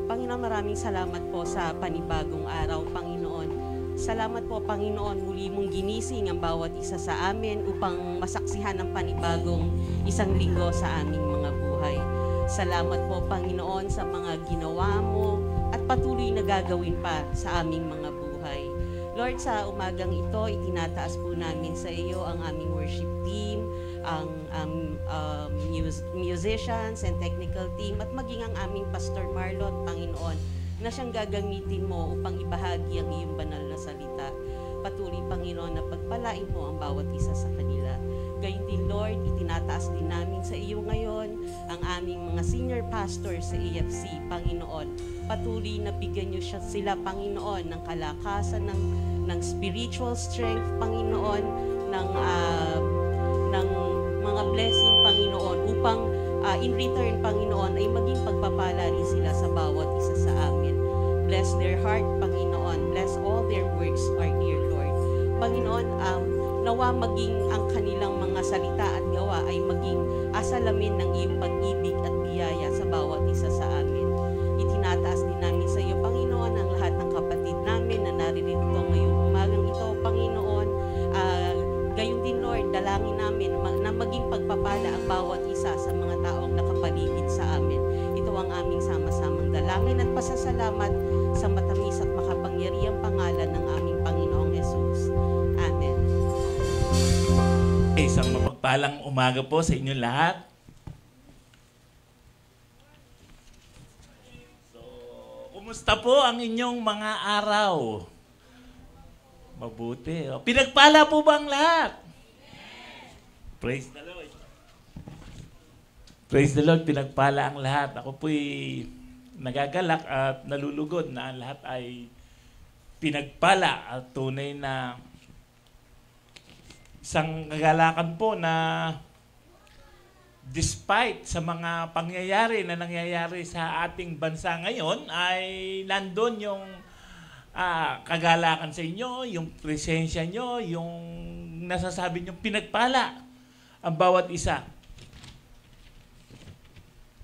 Panginoon, maraming salamat po sa panibagong araw, Panginoon. Salamat po, Panginoon, muli mong ginising ang bawat isa sa amin upang masaksihan ang panibagong isang linggo sa aming mga buhay. Salamat po, Panginoon, sa mga ginawa mo at patuloy na gagawin pa sa aming mga buhay. Lord, sa umagang ito, itinataas po namin sa iyo ang aming worship team, ang musicians and technical team, at maging ang aming Pastor Marlon, Panginoon, na siyang gagamitin mo upang ibahagi ang iyong banal na salita. Patuloy, Panginoon, na pagpalain mo ang bawat isa sa kanila. Gayun din, Lord, itinataas din namin sa iyo ngayon ang aming mga senior pastor sa AFC, Panginoon. Patuloy na bigyan niyo sila, Panginoon, ng kalakasan, ng spiritual strength, Panginoon, ng mga blessing, Panginoon, upang in return, Panginoon, ay maging pagpapala rin sila sa bawat isa sa amin. Bless their heart, Panginoon. Bless all their works, our dear Lord. Panginoon, nawa maging ang kanilang mga salita at gawa ay maging asalamin ng iyong pag-ibig at biyaya sa bawat isa sa amin. Itinataas din namin sa iyo, Panginoon, ang lahat ng kapatid namin na naririto ngayong umagang ito, Panginoon. Gayon din, Lord, dalangin namin na maging pagpapala ang bawat isa sa mga taong nakapaligid sa amin. Ito ang aming sama-samang dalangin at pasasalamat sa matamis at makapangyarihang pangalan ng aming Panginoong Hesus. Amen. Isang mapagpalang umaga po sa inyong lahat. So, kumusta po ang inyong mga araw? Mabuti. Pinagpala po ba ang lahat? Praise the Lord. Praise the Lord, pinagpala ang lahat. Ako po'y nagagalak at nalulugod na ang lahat ay pinagpala at tunay na isang kagalakan po na despite sa mga pangyayari na nangyayari sa ating bansa ngayon ay nandun yung kagalakan sa inyo, yung presensya nyo, yung nasasabi nyo pinagpala ang bawat isa.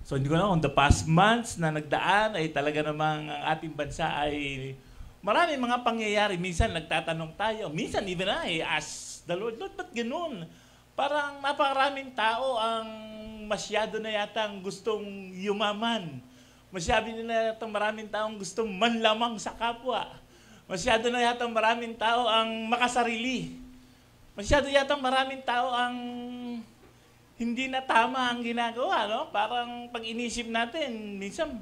So hindi ko na kung the past months na nagdaan ay talaga namang ang ating bansa ay maraming mga pangyayari. Minsan nagtatanong tayo, minsan even I ask the Lord, ba't ganun? Parang napakaraming tao ang masyado na yatang gustong yumaman. Masyado na yatang maraming taong gustong manlamang sa kapwa. Masyado na yatang maraming tao ang makasarili. Masyado yatang maraming tao ang hindi na tama ang ginagawa, no? Parang pag inisip natin, minsan,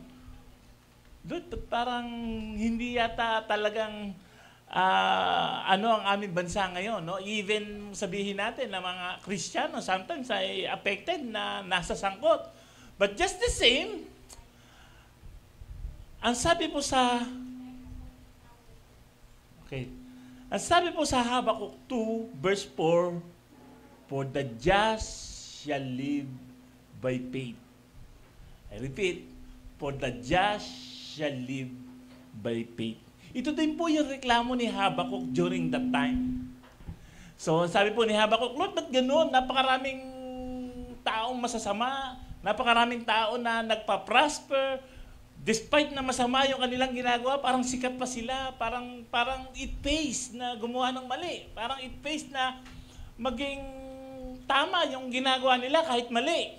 parang hindi yata talagang ang aming bansa ngayon, no? Even sabihin natin na mga Kristiyano sometimes ay affected na nasa sangkot. But just the same, ang sabi po sa Habakuk 2 verse 4, for the just shall live by faith. I repeat, for the just shall live by faith. Ito din po yung reklamo ni Habakuk during that time. So, sabi po ni Habakuk, Lord, ba't ganun? Napakaraming taong masasama, napakaraming tao na nagpa-prosper, despite na masama yung kanilang ginagawa, parang sikat pa sila, parang it pays na gumawa ng mali, parang it pays na maging tama yung ginagawa nila kahit mali.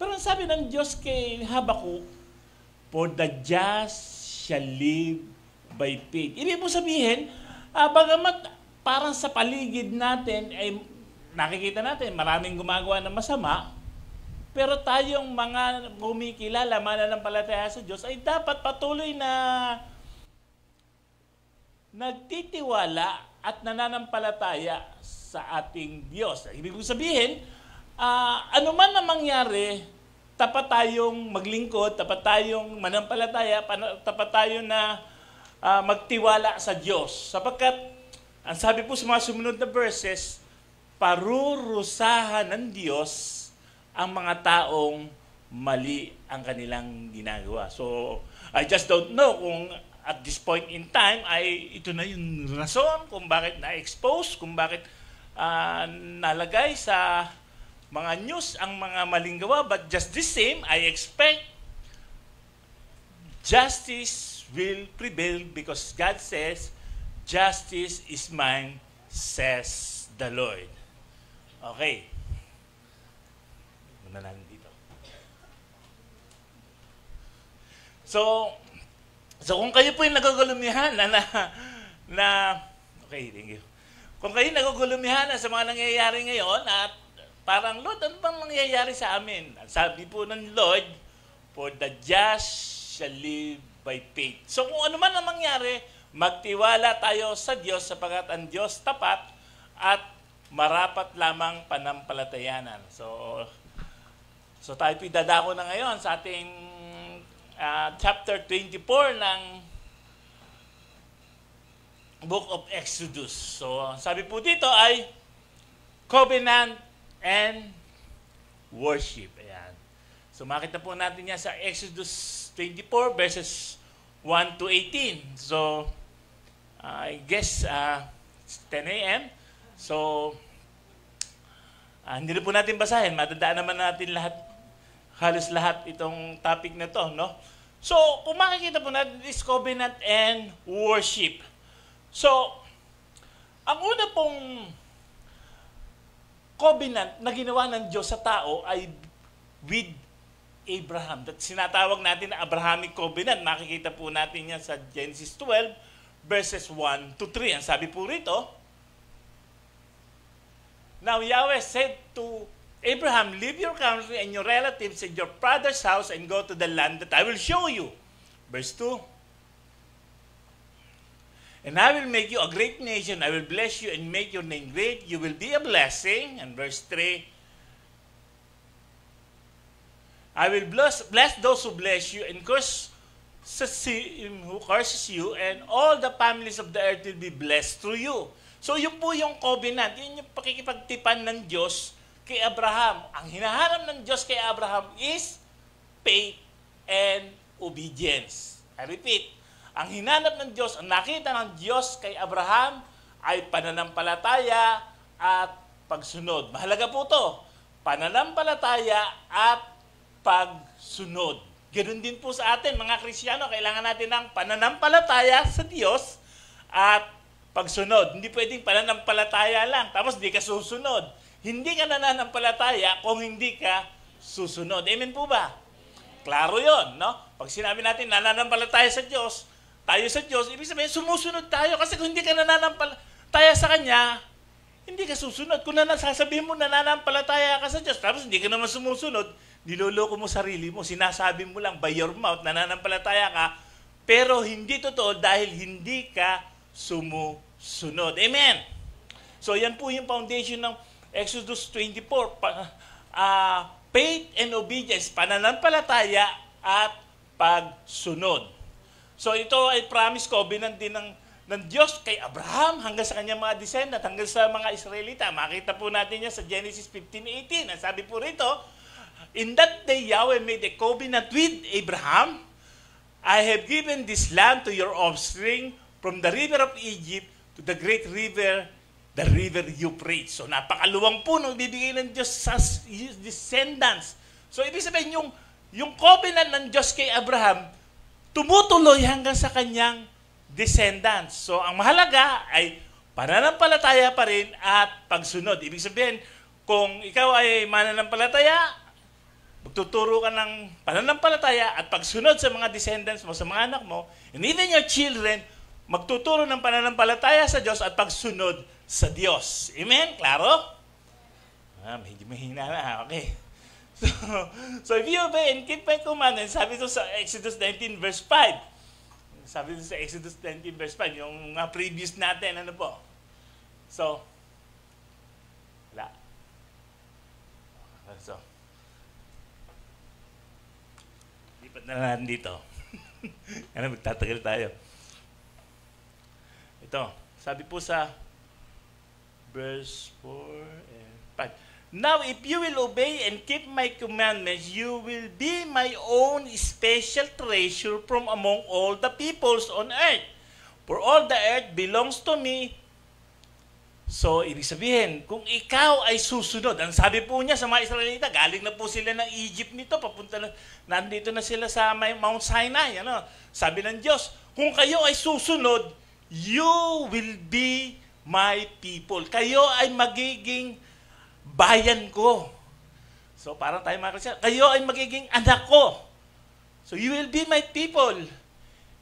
Pero ang sabi ng Diyos kay Habakuk, for the just shall live by faith. Ibig po sabihin, bagamat parang sa paligid natin ay nakikita natin maraming gumagawa ng masama, pero tayong mga kumikilala, mananampalataya sa Diyos, ay dapat patuloy na nagtitiwala at nananampalataya sa ating Diyos. Ibig sabihin, ano man na mangyari, tapat tayong maglingkod, tapat tayong manampalataya, tapat tayo na magtiwala sa Diyos. Sapagkat, ang sabi po sa mga sumunod na verses, parurusahan ng Diyos ang mga taong mali ang kanilang ginagawa. So, I just don't know kung at this point in time ay ito na yung rason kung bakit na-expose, kung bakit nalagay sa mga news ang mga maling gawa. But just the same, I expect justice will prevail because God says, justice is mine, says the Lord. Okay. Muna natin dito. So kung kayo po yung nagagulumihan okay, thank you. Kung kayo nagagulumihan sa mga nangyayari ngayon at parang, Lord, ano bang mangyayari sa amin? Sabi po ng Lord, for the just shall live by faith. So kung ano man ang mangyari, magtiwala tayo sa Diyos sapagkat ang Diyos tapat at marapat lamang panampalatayanan. So tayo po dadako na ngayon sa ating chapter 24 ng Book of Exodus. So sabi po dito ay covenant and worship. Ayan. So makita po natin yan sa Exodus 24 verses 1 to 18. So I guess 10 a.m. So hindi na po natin basahin. Matandaan naman natin halos lahat itong topic na to, no? So kung makikita po natin is covenant and worship. So ang una pong covenant na ginawa ng Diyos sa tao ay with Abraham. That sinatawag natin na Abrahamic covenant. Makikita po natin yan sa Genesis 12 verses 1 to 3. Ang sabi po rito, now Yahweh said to Abraham, leave your country and your relatives and your father's house and go to the land that I will show you. Verse 2. And I will make you a great nation. I will bless you and make your name great. You will be a blessing. And verse 3. I will bless those who bless you and curse him who curses you, and all the families of the earth will be blessed through you. So yun po yung covenant. Yun yung pakikipagtipan ng Diyos kay Abraham. Ang hinahanap ng Diyos kay Abraham is faith and obedience. I repeat. Ang hinanap ng Diyos, ang nakita ng Diyos kay Abraham ay pananampalataya at pagsunod. Mahalaga po ito. Pananampalataya at pagsunod. Ganoon din po sa atin, mga Kristiyano, kailangan natin ng pananampalataya sa Diyos at pagsunod. Hindi pwedeng pananampalataya lang, tapos hindi ka susunod. Hindi ka nananampalataya kung hindi ka susunod. Amen po ba? Klaro yon, no? Pag sinabi natin nananampalataya sa Diyos, tayo sa Diyos, ibig sabihin, sumusunod tayo. Kasi kung hindi ka nananampalataya sa Kanya, hindi ka susunod. Kung sasabihin mo nananampalataya ka sa Diyos, tapos hindi ka naman sumusunod, niloloko mo sarili mo, sinasabi mo lang by your mouth, nananampalataya ka, pero hindi totoo dahil hindi ka sumusunod. Amen? So yan po yung foundation ng Exodus 24. Faith and obedience, pananampalataya at pagsunod. So ito ay promise covenant din ng Diyos kay Abraham hanggang sa kanyang mga descendant, hanggang sa mga Israelita. Makita po natin yan sa Genesis 15:18. Ang sabi po rito, in that day Yahweh made a covenant with Abraham. I have given this land to your offspring from the river of Egypt to the great river, the river Euphrates. So napakaluwang po nung bibigay ng Diyos sa descendants. So ibig sabihin yung covenant ng Diyos kay Abraham, tumutuloy hanggang sa kanyang descendants. So, ang mahalaga ay pananampalataya pa rin at pagsunod. Ibig sabihin, kung ikaw ay mananampalataya, magtuturo ka ng pananampalataya at pagsunod sa mga descendants mo, sa mga anak mo, and even your children, magtuturo ng pananampalataya sa Diyos at pagsunod sa Diyos. Amen? Klaro? Medyo mahina na. Okay. So if you obey and keep my commandments, sabi ito sa Exodus 19 verse 5. Sabi ito sa Exodus 19 verse 5, yung previous natin, ano po. So, wala. So, lipat na natin dito. Ano, magtatagal tayo. Ito, sabi po sa verse 4 and 5. Now, if you will obey and keep my commandments, you will be my own special treasure from among all the peoples on earth. For all the earth belongs to me, So, ibig sabihin, kung ikaw ay susunod, ang sabi po niya sa mga Israelita, galing na po sila ng Egypt nito, papunta na, nandito na sila sa Mount Sinai. Ano? Sabi ng Diyos, kung kayo ay susunod, you will be my people. Kayo ay magiging bayan ko. So, parang tayo mga Kristiyan, kayo ay magiging anak ko. So, you will be my people.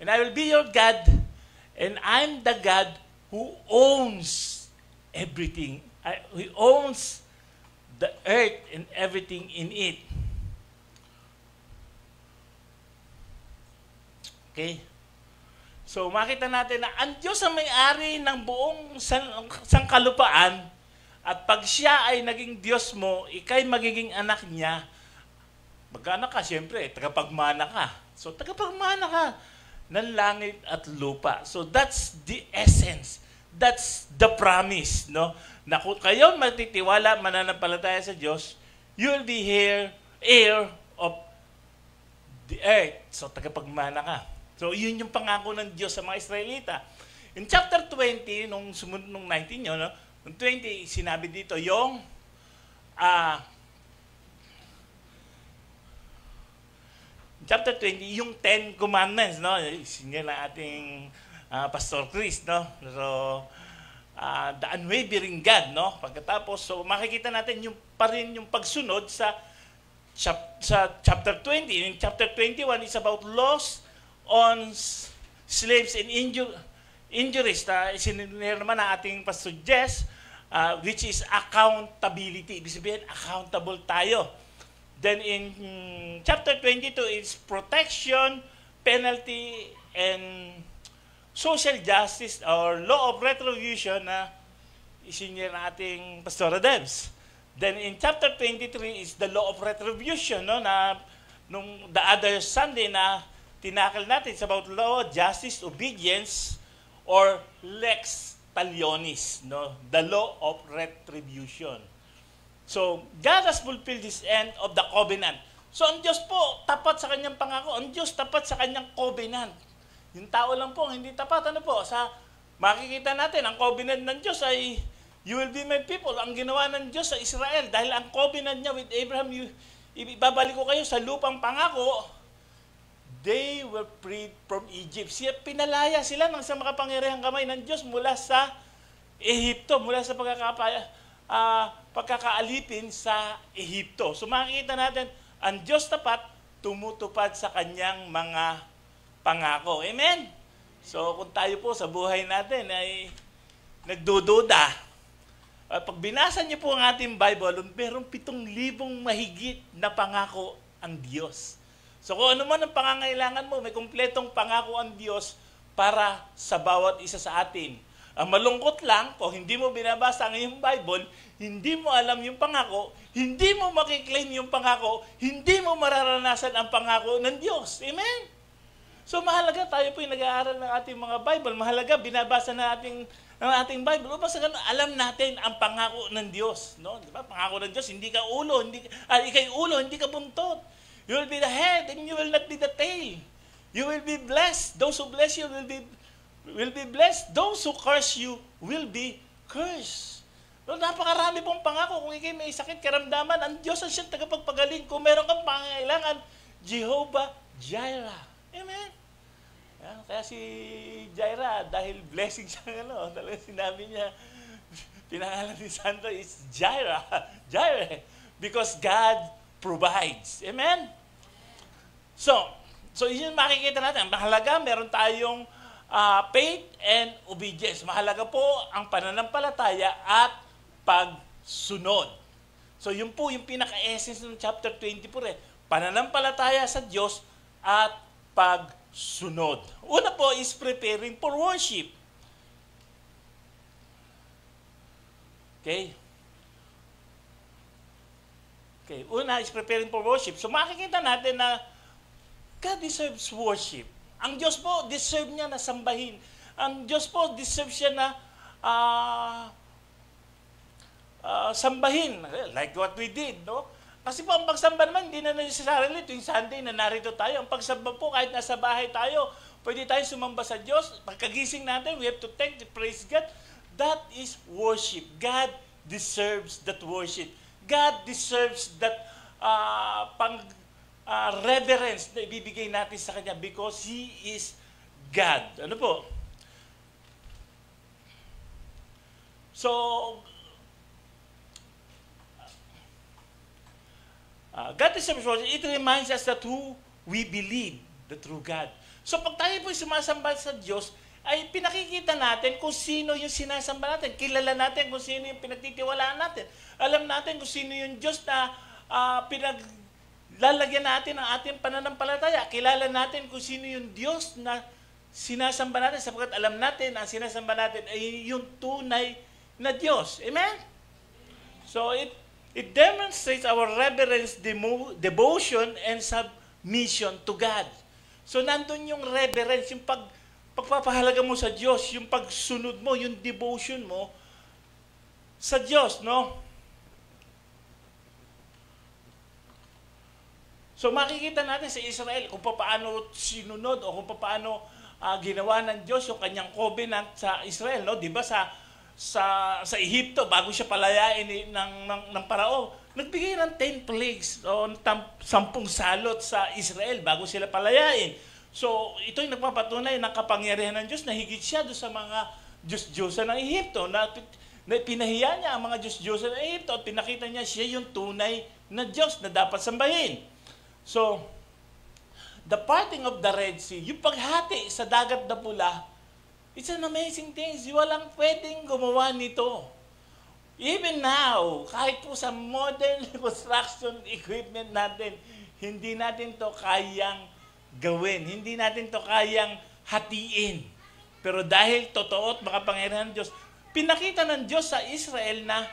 And I will be your God. And I'm the God who owns everything. He owns the earth and everything in it. Okay? So, makita natin na ang Diyos ang may-ari ng buong sangkalupaan, at pag siya ay naging Diyos mo, ikay magiging anak niya, magkaanak ka, siyempre, tagapagmana ka. So, tagapagmana ka ng langit at lupa. So, that's the essence. That's the promise, no? Na kung kayo matitiwala, mananampalataya sa Diyos, you will be heir of the earth. So, tagapagmana ka. So, yun yung pangako ng Diyos sa mga Israelita. In chapter 20, nung sumunod nung 19 yun, no? Nung 20, sinabi dito yung chapter 20, yung 10 commandments, no? Sinya na ating Pastor Chris, no? So, the unwavering God, no? Pagkatapos, so makikita natin yung pa rin yung pagsunod sa chapter 20. In chapter 21, it's about laws on slaves and injuries. Sinunod naman na ating Pastor Jess, which is accountability. Ibig sabihin, accountable tayo. Then in chapter 22, it's protection, penalty, and social justice or law of retribution na isinyer na ating Pastor Debs. Then in chapter 23 is the law of retribution, no, na nung the other Sunday na tinakal natin, it's about law, justice, obedience, or lex talionis, no, the law of retribution. So, God has fulfilled this end of the covenant. So, ang Diyos po, tapat sa kanyang pangako. Ang Diyos tapat sa kanyang covenant. Yung tao lang po, hindi tapat. Ano po? Sa makikita natin, ang covenant ng Diyos ay, you will be my people. Ang ginawa ng Diyos sa Israel, dahil ang covenant niya with Abraham, ibabalik ko kayo sa lupang pangako, they were freed from Egypt. Pinalaya sila ng sa makapangyarihang kamay ng Diyos mula sa Ehipto, mula sa pagkakaalipin sa Ehipto. So makikita natin, ang Diyos tapat, tumutupad sa kanyang mga pangako. Amen? So, kung tayo po sa buhay natin ay nagdududa, pag binasa niyo po ang ating Bible, merong 7,000 mahigit na pangako ang Diyos. So, kung ano man ang pangangailangan mo, may kumpletong pangako ang Diyos para sa bawat isa sa atin. Ang malungkot lang, kung hindi mo binabasa ang iyong Bible, hindi mo alam yung pangako, hindi mo makiklaim yung pangako, hindi mo mararanasan ang pangako ng Diyos. Amen? So mahalaga tayo po yung nag-aaral ng ating mga Bible. Mahalaga binabasa na ang ating Bible upang sa ganun alam natin ang pangako ng Diyos, no? Di ba? Pangako ng Diyos, hindi ka ulo, ikay ulo, hindi ka buntot. You will be the head and you will not be the tail. You will be blessed. Those who bless you will be blessed. Those who curse you will be cursed. No, napakarami pong pangako. Kung ikay may sakit, karamdaman, ang Diyos ang siyang tagapagpagaling. Kung meron kang pangangailangan, Jehovah Jireh. Amen. Yan, kaya si Jaira, dahil blessing siya, talagang sinabi niya, pinangalan ni Sandra is Jireh. Because God provides. Amen? So yun makikita natin. Mahalaga, meron tayong faith and obedience. Mahalaga po ang pananampalataya at pagsunod. So yun po yung pinaka-essence ng chapter 24. Pananampalataya sa Diyos at pagsunod. Una po is preparing for worship. Okay? Una is preparing for worship. So makikita natin na God deserves worship. Ang Diyos po, deserve niya na sambahin. Ang Diyos po, deserve siya na sambahin. Like what we did, no? Kasi po, ang pagsamba naman, hindi na necessarily tuwing Sunday na narito tayo. Ang pagsamba po, kahit nasa bahay tayo, pwede tayo sumamba sa Diyos. Pagkagising natin, we have to thank, praise God. That is worship. God deserves that worship. God deserves that reverence na ibibigay natin sa Kanya because He is God. Ano po? So, God deserves worship. It reminds us that who we believe, the true God. So, pag tayo po sumasamba sa Diyos, ay pinakikita natin kung sino yung sinasamba natin. Kilala natin kung sino yung pinagtitiwalaan natin. Alam natin kung sino yung Diyos na lalagyan natin ang ating pananampalataya. Kilala natin kung sino yung Diyos na sinasamba natin sapagkat alam natin ang sinasamba natin ay yung tunay na Diyos. Amen? So, it demonstrates our reverence, devotion, and submission to God. So, nandun yung reverence, yung pagpapahalaga mo sa Diyos, yung pagsunod mo, yung devotion mo sa Diyos, no? So, makikita natin sa Israel kung paano sinunod o kung paano ginawa ng Diyos yung kanyang covenant sa Israel, no? Di ba sa Ehipto, bago siya palayain ng Parao, nagbigay ng 10 plagues o 10 salot sa Israel bago sila palayain. So, ito yung nagpapatunay ng kapangyarihan ng Diyos na higit siya doon sa mga Diyos-Diyosan ng Ehipto. Na pinahiya niya ang mga Diyos-Diyosan ng Ehipto at pinakita niya siya yung tunay na Diyos na dapat sambahin. So, the parting of the Red Sea, yung paghati sa dagat na pula, it's an amazing thing. Walang pwedeng gumawa nito. Even now, kahit po sa modern construction equipment natin, hindi natin to kayang gawin. Hindi natin to kayang hatiin. Pero dahil totoo at makapangyarihan ng Diyos, pinakita ng Diyos sa Israel na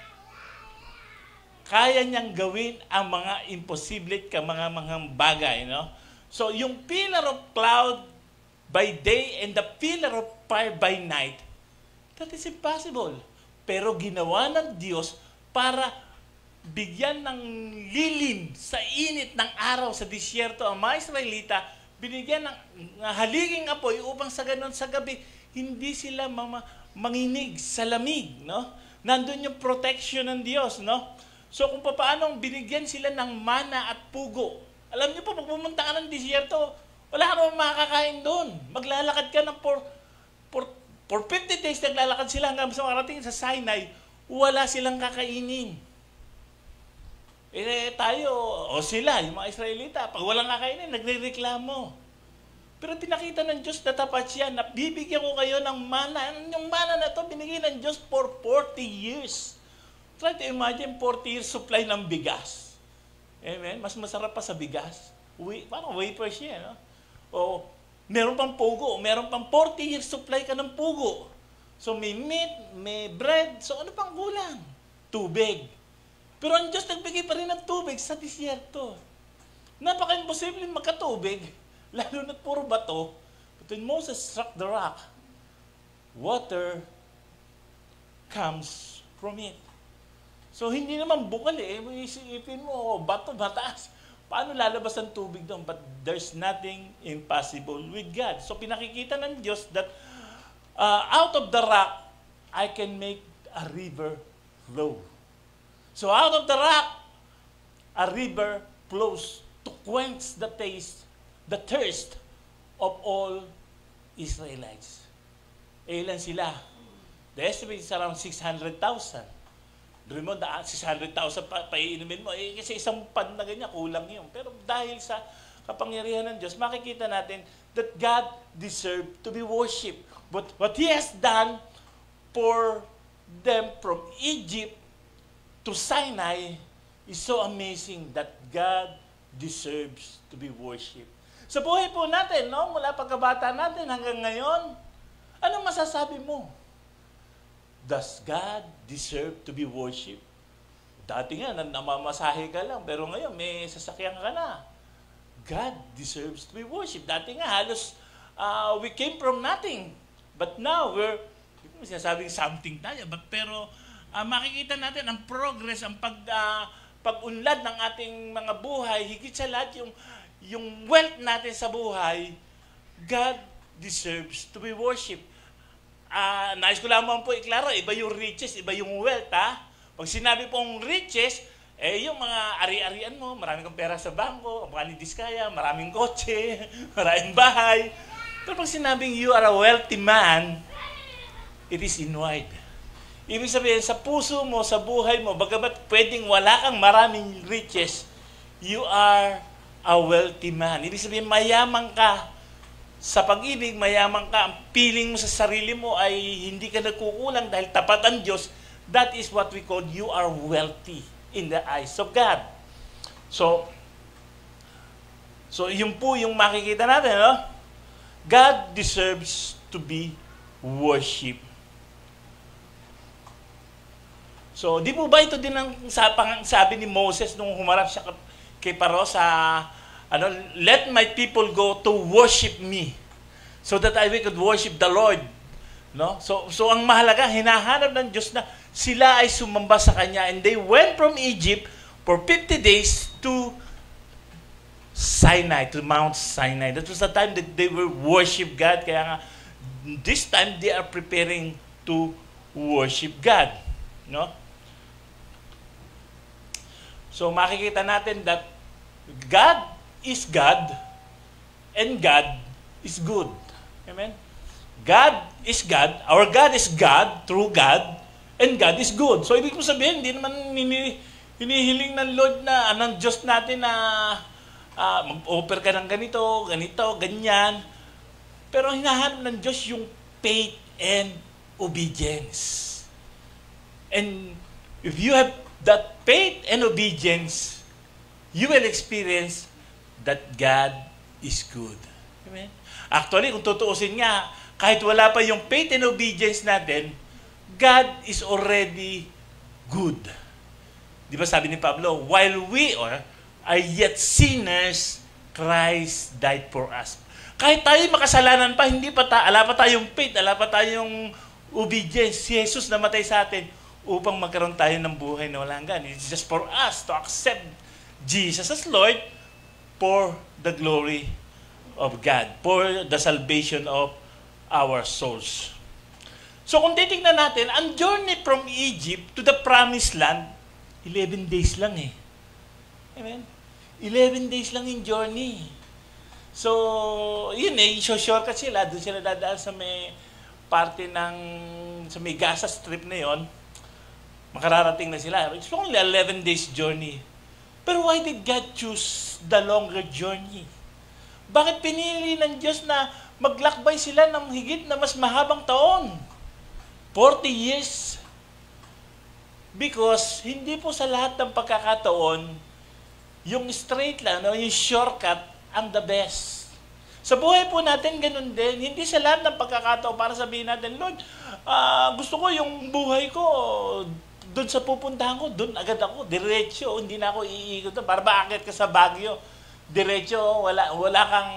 kaya niyang gawin ang mga imposible mga bagay. No? So, yung pillar of cloud by day and the pillar of fire by night, that is impossible. Pero ginawa ng Diyos para bigyan ng lilim sa init ng araw sa disyerto ang mga Israelita, binigyan ng haliging apoy upang sa ganun sa gabi, hindi sila manginig sa lamig. No? Nandun yung protection ng Diyos. No? So kung paano binigyan sila ng mana at pugo. Alam niyo po, pag pumunta ka ng disyerto, wala ka naman makakain doon. Maglalakad ka ng for 50 days, naglalakad sila hanggang sa marating sa Sinai, wala silang kakainin. Tayo, o sila, yung mga Israelita, pag walang kakainin, nagrereklamo. Pero pinakita ng Diyos na tapat siya, na bibigyan ko kayo ng mana. Yung mana na to binigay ng Diyos for 40 years. Try to imagine 40 years supply ng bigas. Amen? Mas masarap pa sa bigas. Parang wafer siya, no? O, meron pang pugo. Meron pang 40 years supply ka ng pugo. So, may meat, may bread. So, ano pang kulang? Tubig. Pero ang Diyos nagbigay pa rin ng tubig sa disyerto. Napaka-imposible magkatubig. Lalo na't puro bato. But when Moses struck the rock, water comes from it. So, hindi naman bukal eh. Isipin mo, bato, mataas. Paano lalabas ang tubig doon? But there's nothing impossible with God. So, pinakikita ng Diyos that out of the rock, I can make a river flow. So, out of the rock, a river flows to quench the thirst of all Israelites. Ilan sila? The estimate is around 600,000. Doon mo, 600,000 paiinumin mo. Kasi isang pan na ganyan, kulang yun. Pero dahil sa kapangyarihan ng Diyos, makikita natin that God deserved to be worshipped. But what He has done for them from Egypt to Sinai is so amazing that God deserves to be worshipped. Sa buhay po natin, no? Mula pagkabata natin hanggang ngayon, anong masasabi mo? Does God deserve to be worshipped? Dati nga, namamasahe ka lang, pero ngayon may sasakyan ka na. God deserves to be worshipped. Dati nga, halos we came from nothing. But now, hindi ko sinasabing something tayo, pero makikita natin ang progress, ang pag-unlad ng ating mga buhay, higit sa lahat yung wealth natin sa buhay, God deserves to be worshipped. nais ko lamang po iklaro, iba yung riches, iba yung wealth, ha? Pag sinabi pong riches, yung mga ari-arian mo, maraming kang pera sa bangko, mga diskaya, maraming kotse, maraming bahay. Pero pag sinabing you are a wealthy man, it is inward. Ibig sabihin, sa puso mo, sa buhay mo, bagamat pwedeng wala kang maraming riches, you are a wealthy man. Ibig sabihin, mayaman ka sa pag-ibig, mayaman ka. Ang feeling mo sa sarili mo ay hindi ka nagkukulang dahil tapat ang Diyos. That is what we call you are wealthy in the eyes of God. So yun po yung makikita natin, no? God deserves to be worshipped. So, di po ba ito din ang sabi ni Moses nung humarap siya kay Paro sa let my people go to worship me so that I could worship the Lord. No? So ang mahalaga, hinahanap ng Diyos na sila ay sumamba sa Kanya, and they went from Egypt for 50 days to Sinai, to Mount Sinai. That was the time that they will worship God. Kaya nga, this time they are preparing to worship God. No? So makikita natin that God is God and God is good. Amen? God is God, our God is God, true God, and God is good. So ibig mo sabihin, hindi naman hinihiling ng Lord na, ng Diyos natin na mag-offer ka ng ganito, ganyan. Pero hinahanap ng Diyos yung faith and obedience. And if you have that faith and obedience, you will experience that God is good. Amen? Actually, kung tutuusin nga, kahit wala pa yung faith and obedience natin, God is already good. Di ba sabi ni Pablo, while we are yet sinners, Christ died for us. Kahit tayo makasalanan pa, ala pa tayong faith, ala pa tayong obedience, si Jesus namatay sa atin upang magkaroon tayo ng buhay na walang hanggan. It's just for us to accept Jesus as Lord for the glory of God, for the salvation of our souls. So kung titignan natin, ang journey from Egypt to the promised land, 11 days lang eh. Amen? 11 days lang yung journey. So, yun eh, shortcut sila. Doon sila dadaan sa may parte sa may Gaza Strip na yon. Makararating na sila. It's only 11 days journey. Pero why did God choose the longer journey? Bakit pinili ng Diyos na maglakbay sila ng higit na mas mahabang taon? 40 years. Because hindi po sa lahat ng pagkakataon, yung straight lang, yung shortcut, ang the best. Sa buhay po natin, ganun din. Hindi sa lahat ng pagkakataon para sabihin natin, Lord, gusto ko yung buhay ko, doon sa pupuntahan ko, doon agad ako, diretso, hindi na ako iikot. Para bakit ka sa Baguio? Diretso, wala kang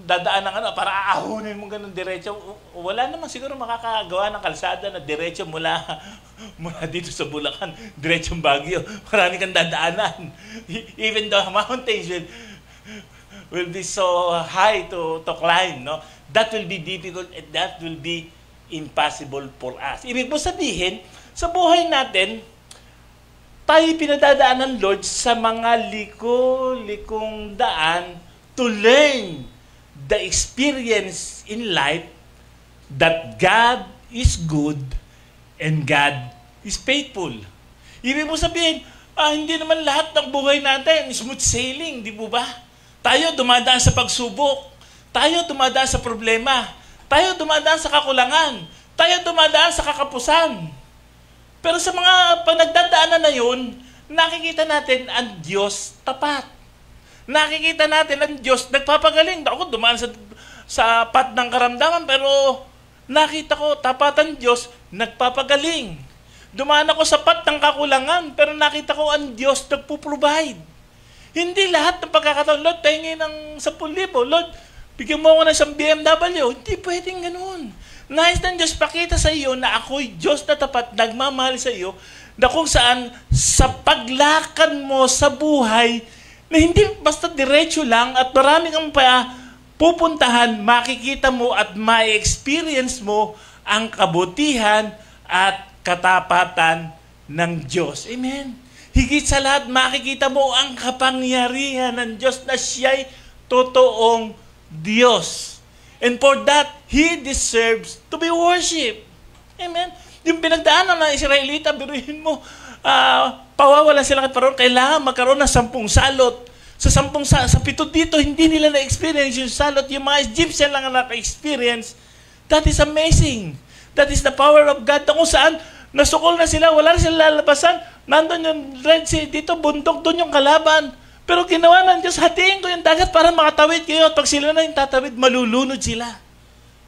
dadaan ng para aahunin mo ganun diretso. Wala naman siguro makakagawa ng kalsada na diretso mula dito sa Bulacan, diretsong Baguio. Marami kang dadaanan. Even the mountains will be so high to climb, no? That will be difficult and that will be impossible for us. Ibig mo sabihin, sa buhay natin, tayo pinadadaan ng Lord sa mga liko-likong daan to learn the experience in life that God is good and God is faithful. Ibig mo sabihin, hindi naman lahat ng buhay natin smooth sailing, di po ba? Tayo dumadaan sa pagsubok, tayo dumadaan sa problema, tayo dumadaan sa kakulangan, tayo dumadaan sa kakapusan. Pero sa mga panagdadaanan na yun, nakikita natin ang Diyos tapat. Nakikita natin ang Diyos nagpapagaling. Ako dumaan sa path ng karamdaman, pero nakita ko tapat ang Diyos nagpapagaling. Dumaan ako sa path ng kakulangan, pero nakita ko ang Diyos nagpo-provide. Hindi lahat ng pagkakataon, Lord, tingin ng 10,000. Lord, bigyan mo ako ng isang BMW. Hindi pwedeng ganun. Nais ng Diyos pakita sa iyo na ako'y Diyos na tapat, nagmamahal sa iyo, na kung saan sa paglakad mo sa buhay, na hindi basta diretso lang at marami kang pupuntahan, makikita mo at ma-experience mo ang kabutihan at katapatan ng Diyos. Amen. Higit sa lahat, makikita mo ang kapangyarihan ng Diyos na siya'y totoong Diyos. And for that, He deserves to be worshipped. Amen. Yung pinagdaanan ng Israelita, biruhin mo, pawawala sila kay Paraon, kailangan magkaroon ng 10 salot. Sa 7 dito, hindi nila na-experience yung salot. Yung mga Egyptian lang ang naka-experience. That is amazing. That is the power of God. Kung saan, nasukol na sila, wala na sila lalabasan. Nandun yung Red Sea, dito bundok, doon yung kalaban. Pero ginawa ng Diyos, hatiin ko yung dagat para makatawid kayo. At pag sila na yung tatawid, malulunod sila.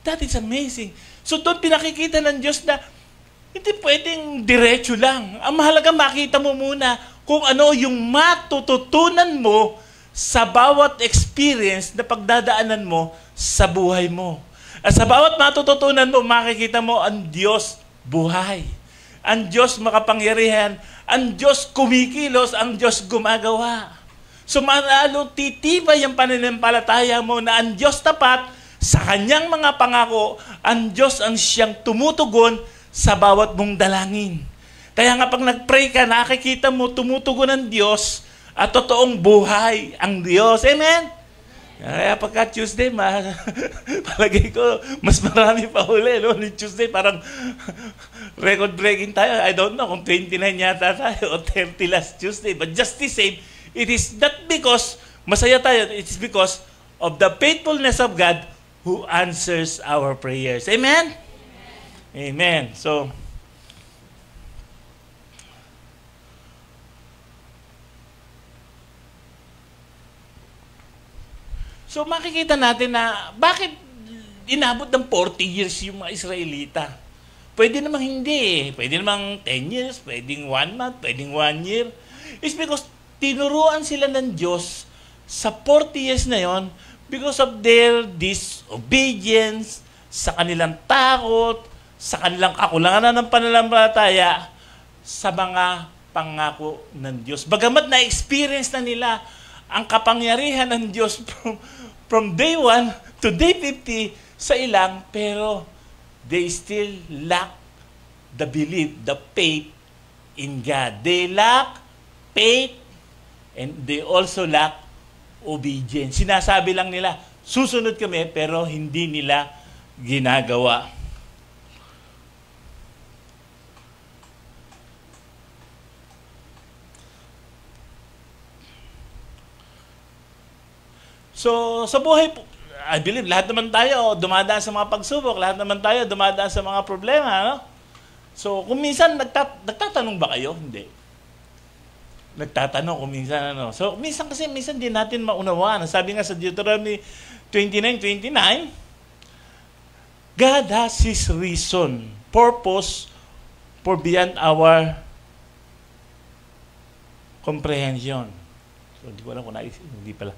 That is amazing. So doon pinakikita ng Diyos na hindi pwedeng diretso lang. Ang mahalaga, makita mo muna kung ano yung matututunan mo sa bawat experience na pagdadaanan mo sa buhay mo. At sa bawat matututunan mo, makikita mo ang Diyos buhay. Ang Diyos makapangyarihan. Ang Diyos kumikilos. Ang Diyos gumagawa. So manalo titibay ang pananampalataya mo na ang Diyos tapat sa kanyang mga pangako. Ang Diyos ang siyang tumutugon sa bawat mong dalangin. Kaya nga pag nag-pray ka, nakikita mo tumutugon ang Diyos at totoong buhay ang Diyos. Amen? Kaya pagka Tuesday, palagay ko, mas marami pa huli. No? Tuesday, parang record-breaking tayo. I don't know kung 29 yata tayo o 30 last Tuesday. But just the same, it is not because masaya tayo. It is because of the faithfulness of God who answers our prayers. Amen? Amen. So makikita natin na bakit inabot ng 40 years yung mga Israelita. Pwede namang hindi. Pwede namang 10 years, pwedeng 1 month, pwedeng 1 year. It's because tinuruan sila ng Diyos sa 40 years na yon because of their disobedience, sa kanilang takot, sa kanilang kakulangan ng pananampalataya sa mga pangako ng Diyos. Bagamat na-experience na nila ang kapangyarihan ng Diyos from day 1 to day 50 sa ilang, pero they still lack the belief, the faith in God. They lack faith and they also lack obedience. Sinasabi lang nila, susunod kami, pero hindi nila ginagawa. So, sa buhay, I believe, lahat naman tayo dumadaan sa mga pagsubok, lahat naman tayo dumadaan sa mga problema, no? So, kung minsan, nagtatanong ba kayo? Hindi. Nagtatanong kung minsan, ano. So, minsan din natin maunawaan. Sabi nga sa Deuteronomy 29:29, God has His reason, purpose, for beyond our comprehension. So, hindi ko alam kung hindi pala.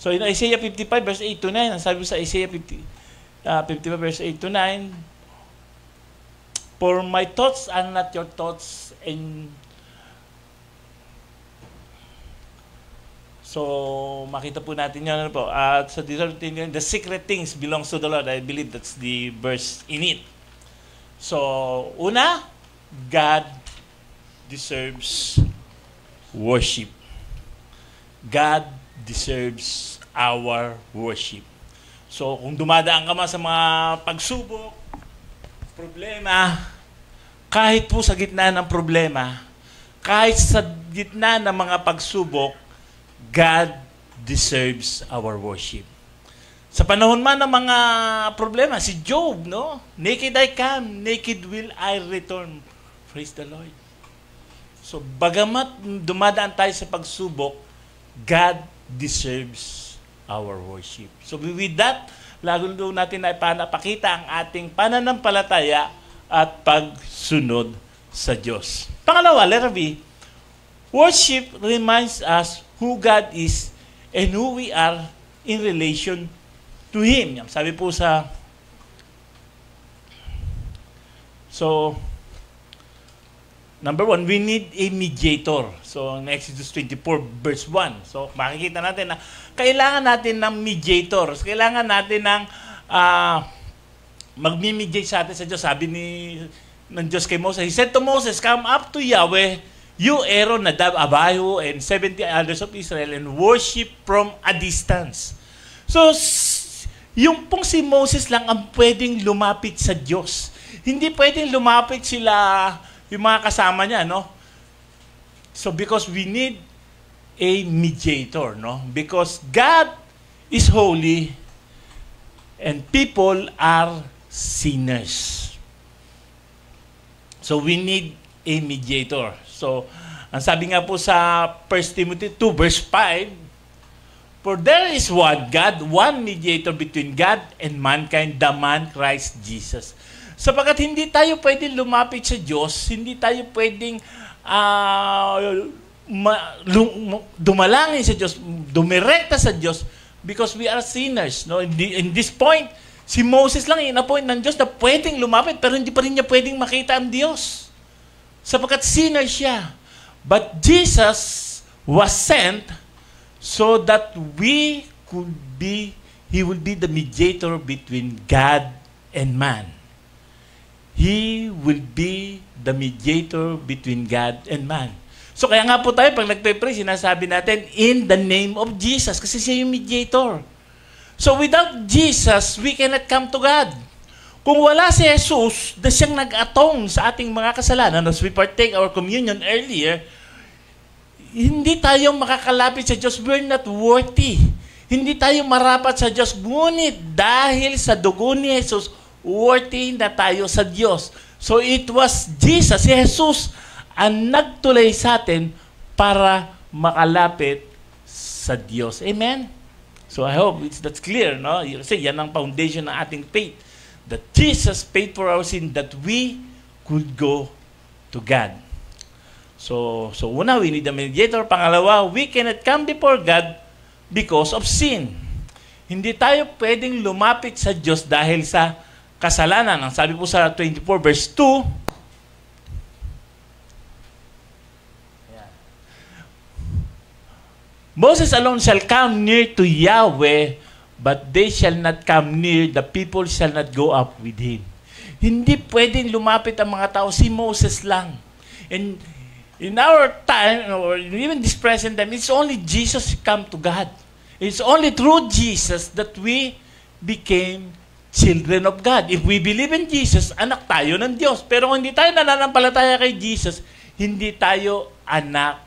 So, in Isaiah 55, verse 8 to 9, ang sabi sa Isaiah 55, verse 8 to 9, for my thoughts are not your thoughts, and so, makita po natin yun, ano po. At sa the secret things belongs to the Lord. I believe that's the verse in it. So, una, God deserves worship. God deserves our worship. So, kung dumadaan ka sa mga pagsubok, problema, kahit po sa gitna ng problema, kahit sa gitna ng mga pagsubok, God deserves our worship. Sa panahon man ng mga problema, si Job, no? Naked I come, naked will I return. Praise the Lord. So, bagamat dumadaan tayo sa pagsubok, God deserves our worship. So, with that, lalo natin na ipapakita ang ating pananampalataya at pagsunod sa Diyos. Pangalawa, letter B, worship reminds us who God is and who we are in relation to Him. Sabi po Number 1, we need a mediator. So, in Exodus 24, verse 1. So, makikita natin na kailangan natin ng mediator. So, kailangan natin ng magmi-mediate sa atin sa Diyos. Sabi ng Diyos kay Moses, He said to Moses, come up to Yahweh, you Aaron, Nadab, Abihu, and 70 elders of Israel, and worship from a distance. So, yung pong si Moses lang ang pwedeng lumapit sa Diyos. Hindi pwedeng lumapit sila yung mga kasama niya, no? So, because we need a mediator, no? Because God is holy and people are sinners. So, we need a mediator. So, ang sabi nga po sa 1 Timothy 2, verse 5, for there is one God, one mediator between God and mankind, the man Christ Jesus. Sapagkat hindi tayo pwedeng lumapit sa Diyos, hindi tayo pwedeng dumalangin sa Diyos, dumirekta sa Diyos, because we are sinners. No? In this point, si Moses lang in-appoint ng Diyos na pwedeng lumapit, pero hindi pa rin niya pwedeng makita ang Diyos. Sapagkat sinner siya. But Jesus was sent so that He will be the mediator between God and man. He will be the mediator between God and man. So kaya nga po tayo, pag nagpe-pray, sinasabi natin, in the name of Jesus, kasi siya yung mediator. So without Jesus, we cannot come to God. Kung wala si Jesus na siyang nag-atone sa ating mga kasalanan, as we partake our communion earlier, hindi tayo makakalapit sa Diyos. We're not worthy. Hindi tayo marapat sa Diyos. Ngunit dahil sa dugo ni Jesus, worthy na tayo sa Diyos. So it was Jesus, si Jesus, ang nagtulay sa atin para makalapit sa Diyos. Amen? So I hope that's clear, no? Kasi yan ang foundation ng ating faith. That Jesus paid for our sin that we could go to God. So una, we need a mediator. Pangalawa, we cannot come before God because of sin. Hindi tayo pwedeng lumapit sa Diyos dahil sa kasalanan. Ang sabi po sa 24 verse 2, Moses alone shall come near to Yahweh, but they shall not come near, the people shall not go up with him. Hindi pwedeng lumapit ang mga tao, si Moses lang. And in our time, or even this present time, it's only Jesus come to God. It's only through Jesus that we became children of God. If we believe in Jesus, anak tayo ng Diyos. Pero kung hindi tayo nananampalataya kay Jesus, hindi tayo anak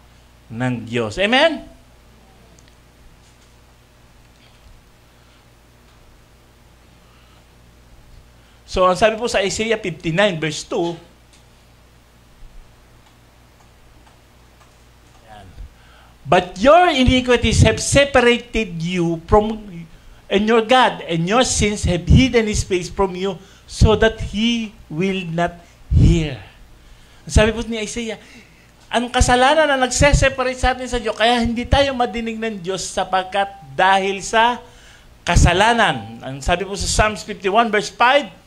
ng Diyos. Amen? So, ang sabi po sa Isaiah 59 verse 2, but your iniquities have separated you from and your God, and your sins have hidden His face from you so that He will not hear. Sabi po ni Isaiah, ang kasalanan na nagse-separate sa atin sa Diyos, kaya hindi tayo madinig ng Diyos sapagkat dahil sa kasalanan. Ang sabi po sa Psalms 51 verse 5,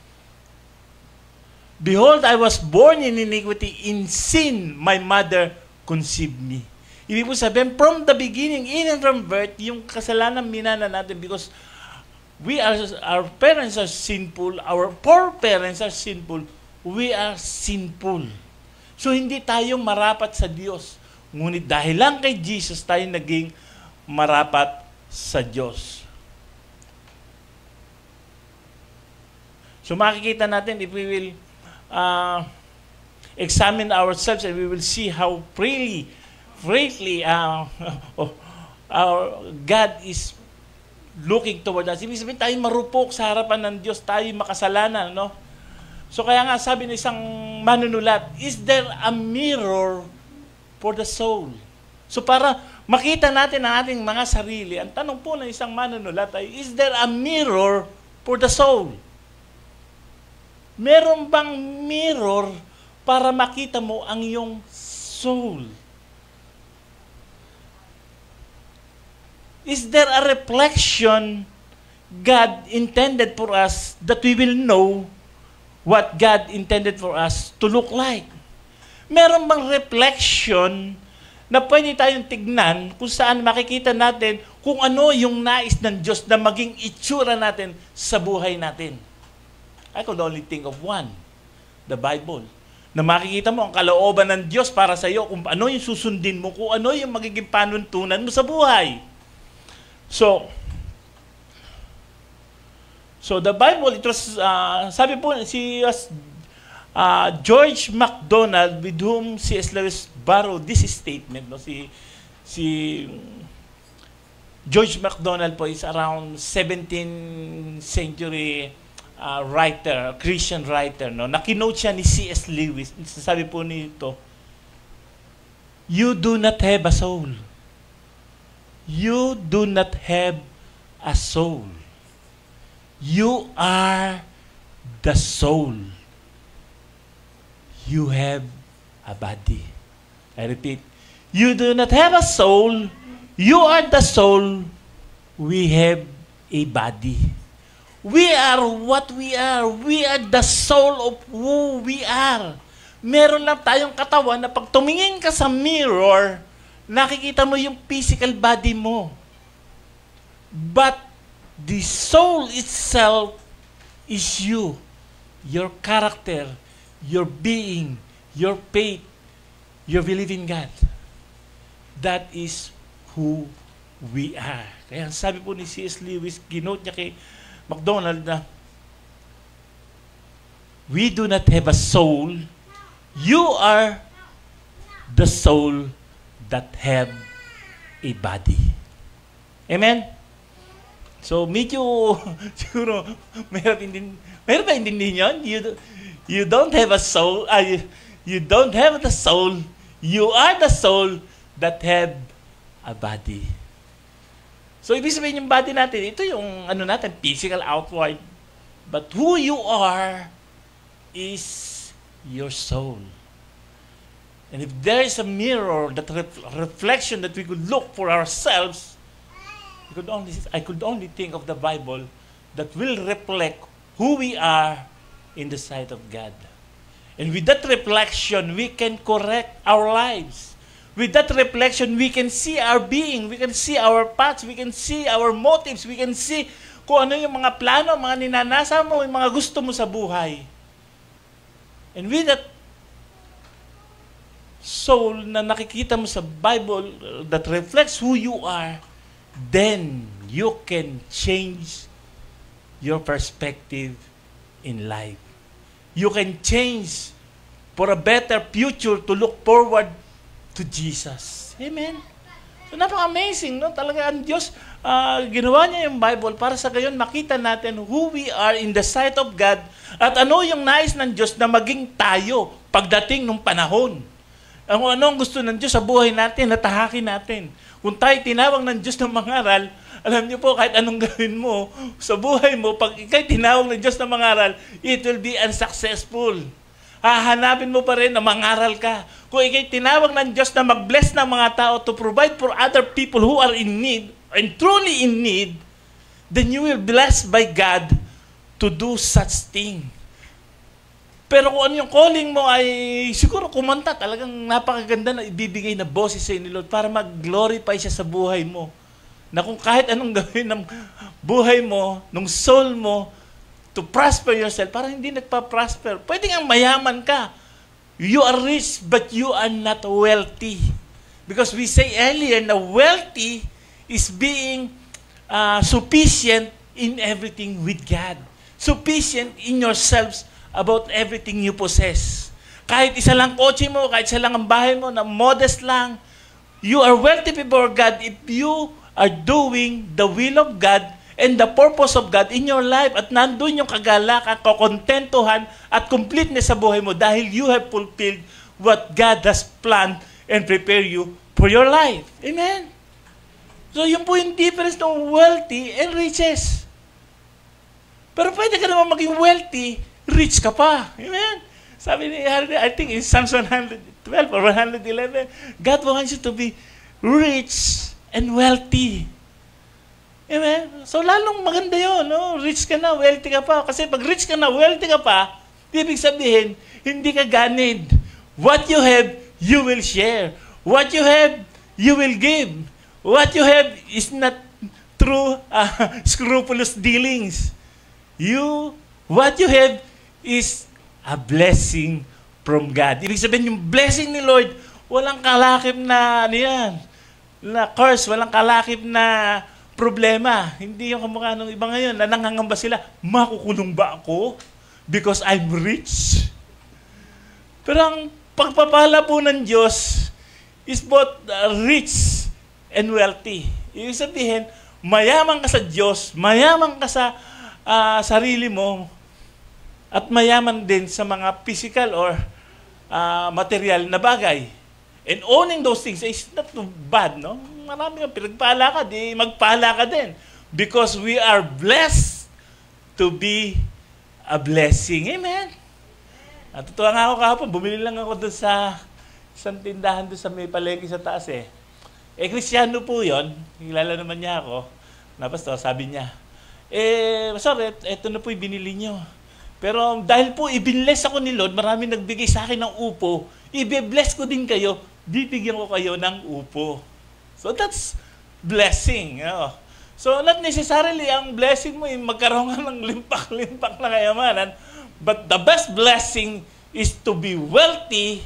behold, I was born in iniquity, in sin my mother conceived me. Ibig po sabihin, from the beginning, even from birth, yung kasalanan minana natin because our parents are sinful, our foreparents are sinful, we are sinful. So, hindi tayo marapat sa Diyos. Ngunit dahil lang kay Jesus, tayo naging marapat sa Diyos. So, makikita natin if we will examine ourselves and we will see how freely our God is looking toward us. Ibig sabihin tayo marupok sa harapan ng Diyos, tayo makasalanan, no? So kaya nga sabi ng isang manunulat, is there a mirror for the soul? So para makita natin ang ating mga sarili, ang tanong po ng isang manunulat ay, is there a mirror for the soul? Meron bang mirror para makita mo ang iyong soul? Is there a reflection God intended for us that we will know what God intended for us to look like? Meron bang reflection na pwede tayong tignan kung saan makikita natin kung ano yung nais ng Diyos na maging itsura natin sa buhay natin? I could only think of one, the Bible. Na makikita mo ang kalooban ng Diyos para sa iyo, kung ano yung susundin mo, kung ano yung magiging panuntunan mo sa buhay. So the Bible, it was, sabi po, George MacDonald, with whom C.S. Lewis borrowed this statement, no? Si George MacDonald po is around 17th century writer, Christian writer, no? Nakinote siya ni C.S. Lewis. Sabi po nito, "You do not have a soul. You do not have a soul. You are the soul. You have a body." I repeat, you do not have a soul. You are the soul. We have a body. We are what we are. We are the soul of who we are. Meron lang tayong katawan na pag tumingin ka sa mirror, nakikita mo yung physical body mo. But the soul itself is you. Your character, your being, your faith, your belief in God. That is who we are. Kaya sabi po ni C.S. Lewis, ginote niya kay MacDonald na, we do not have a soul. You are the soul that have a body. Amen? So, medyo, siguro, meron ba intindihin yun? You don't have a soul, you don't have the soul, you are the soul that have a body. So, ibig sabihin yung body natin, ito yung ano natin, physical outward. But who you are is your soul. And if there is a mirror, that reflection that we could look for ourselves, I could only think of the Bible that will reflect who we are in the sight of God. And with that reflection, we can correct our lives. With that reflection, we can see our being, we can see our paths, we can see our motives, we can see kung ano yung mga plano, mga ninanasa mo, yung mga gusto mo sa buhay. And with that soul na nakikita mo sa Bible that reflects who you are, then you can change your perspective in life. You can change for a better future to look forward to Jesus. Amen? So napaka-amazing, no? Talaga ang Diyos, ginawa niya yung Bible para sa gayon makita natin who we are in the sight of God at ano yung nais ng Diyos na maging tayo pagdating ng panahon. Ano ang gusto ng Diyos sa buhay natin, natahakin natin. Kung tayo tinawag ng Diyos ng mangaral, alam niyo po, kahit anong gawin mo sa buhay mo, pag ikay tinawag ng Diyos ng mangaral, it will be unsuccessful. Hahanapin mo pa rin na mangaral ka. Kung ikay tinawag ng Diyos na mag-bless ng mga tao to provide for other people who are in need, and truly in need, then you will be blessed by God to do such thing. Pero kung ano yung calling mo ay siguro kumanta, talagang napakaganda na ibibigay na boses sa ni Lord para mag-glorify siya sa buhay mo. Na kung kahit anong gawin ng buhay mo, ng soul mo, to prosper yourself, parang hindi nagpa-prosper. Pwede nga mayaman ka. You are rich, but you are not wealthy. Because we say earlier na wealthy is being sufficient in everything with God. Sufficient in yourselves about everything you possess. Kahit isa lang kotse mo, kahit isa lang ang bahay mo, na modest lang, you are wealthy before God if you are doing the will of God and the purpose of God in your life. At nandun yung kagalakan, kakontentuhan, at completeness sa buhay mo dahil you have fulfilled what God has planned and prepared you for your life. Amen? So yun po yung difference ng wealthy and riches. Pero pwede ka naman maging wealthy, rich ka pa. Amen? Sabi ni I think in Psalms 112 or 111, God wants you to be rich and wealthy. Amen? So lalong maganda yun, no? Rich ka na, wealthy ka pa. Kasi pag rich ka na, wealthy ka pa, ibig sabihin, hindi ka ganid. What you have, you will share. What you have, you will give. What you have is not through scrupulous dealings. What you have is a blessing from God. Ibig sabihin, yung blessing ni Lord, walang kalakip na, na curse, walang kalakip na problema. Hindi yung kamukha ng iba ngayon na nangangamba sila, makukulong ba ako because I'm rich? Pero ang pagpapala po ng Diyos is both rich and wealthy. Ibig sabihin, mayaman ka sa Diyos, mayaman ka sa sarili mo, at mayaman din sa mga physical or material na bagay. And owning those things is not too bad, no? Marami kang pinagpala ka, di magpala ka din. Because we are blessed to be a blessing. Amen? At totoo nga ako kahapon, bumili lang ako doon sa isang tindahan doon sa may palengke sa taas eh. Kristyano po yun, kilala naman niya ako, na pastor, sabi niya, pastor, eto na po yung binili niyo. Pero dahil po ibinless ako ni Lord, marami nagbigay sa akin ng upo, i-bless ko din kayo, bibigyan ko kayo ng upo. So that's blessing. So not necessarily ang blessing mo yung magkaroon ka ng limpak-limpak na kayamanan, but the best blessing is to be wealthy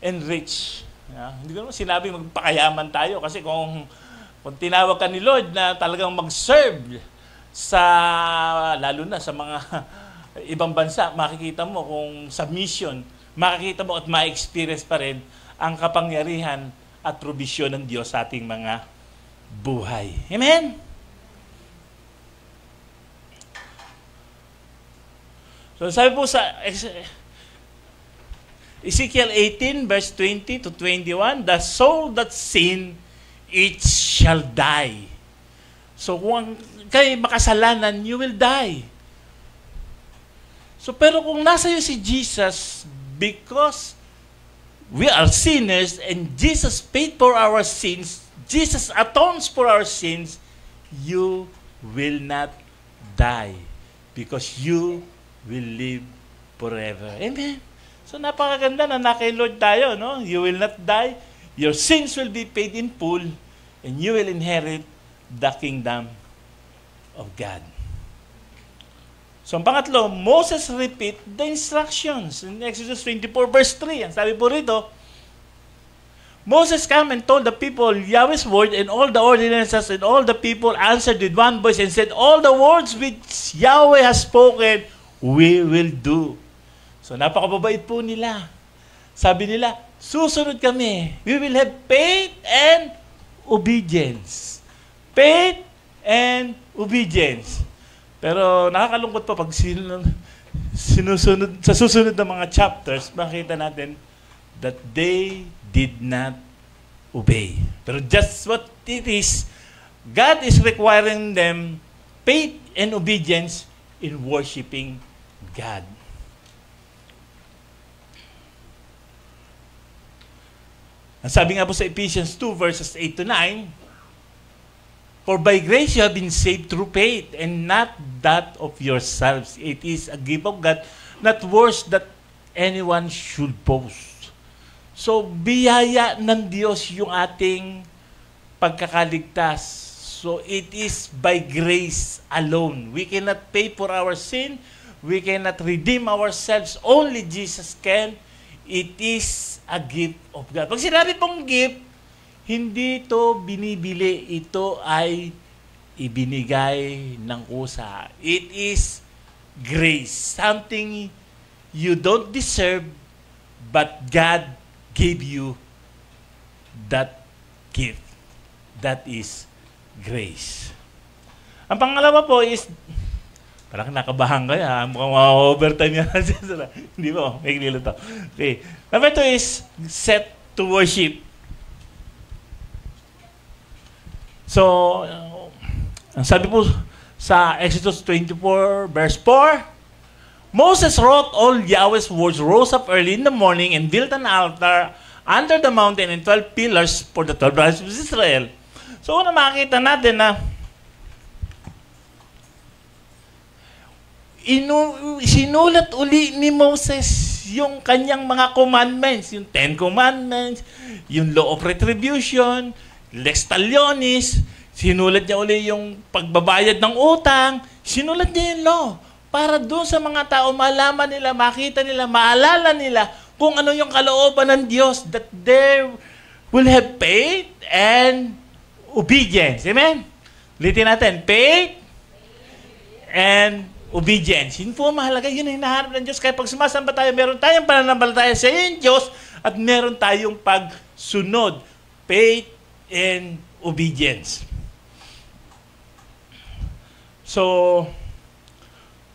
and rich. Hindi ko naman sinabing magpakayaman tayo kasi kung tinawag ka ni Lord na talagang mag-serve lalo na sa mga ibang bansa, makikita mo kung sa mission, makikita mo at ma-experience pa rin ang kapangyarihan at probisyon ng Diyos sa ating mga buhay. Amen? So sabi po sa Ezekiel 18 verse 20 to 21, the soul that sin, it shall die. So kung kayo makasalanan, you will die. So pero kung nasa iyo si Jesus, because we are sinners and Jesus paid for our sins, Jesus atones for our sins, you will not die because you will live forever. Amen. So napakaganda na kay Lord tayo, no? You will not die, your sins will be paid in full, and you will inherit the kingdom of God. So ang pangatlo, Moses repeat the instructions in Exodus 24 verse 3. Ang sabi po rito, Moses came and told the people Yahweh's word and all the ordinances, and all the people answered with one voice and said, all the words which Yahweh has spoken, we will do. So napakababait po nila. Sabi nila, susunod kami. We will have faith and obedience. Faith and obedience. Pero nakakalungkot pa pag sa susunod na mga chapters, makita natin that they did not obey. Pero just what it is, God is requiring them faith and obedience in worshiping God. Ang sabi nga po sa Ephesians 2 verses 8 to 9, for by grace you have been saved through faith, and not that of yourselves. It is a gift of God, not works that anyone should boast. So, biyaya ng Diyos yung ating pagkakaligtas. So, it is by grace alone. We cannot pay for our sin. We cannot redeem ourselves. Only Jesus can. It is a gift of God. Pag sinabi pong gift, hindi ito binibili. Ito ay ibinigay ng kusa. It is grace. Something you don't deserve, but God gave you that gift. That is grace. Ang pangalawa po is, parang nakabahan kaya, mukhang ma-overtime yan. Hindi po, may kililo to. Okay. Number 2 is set to worship. So, ang sabi po sa Exodus 24 verse 4, Moses wrote all Yahweh's words, rose up early in the morning and built an altar under the mountain and 12 pillars for the 12 tribes of Israel. So, una makikita natin na sinulat uli ni Moses yung kanyang mga commandments, yung 10 commandments, yung law of retribution, lex talionis, sinulat niya uli yung pagbabayad ng utang, sinulat niya yung law para doon sa mga tao malaman nila, makita nila, maalala nila kung ano yung kalooban ng Diyos, that they will have faith and obedience. Amen? Ulitin natin, faith and obedience. Yun po mahalaga. Yun ang hinahanap ng Diyos. Kaya pag sumasamba tayo, meron tayong pananampalataya sa yung Diyos at meron tayong pagsunod. Faith and obedience. So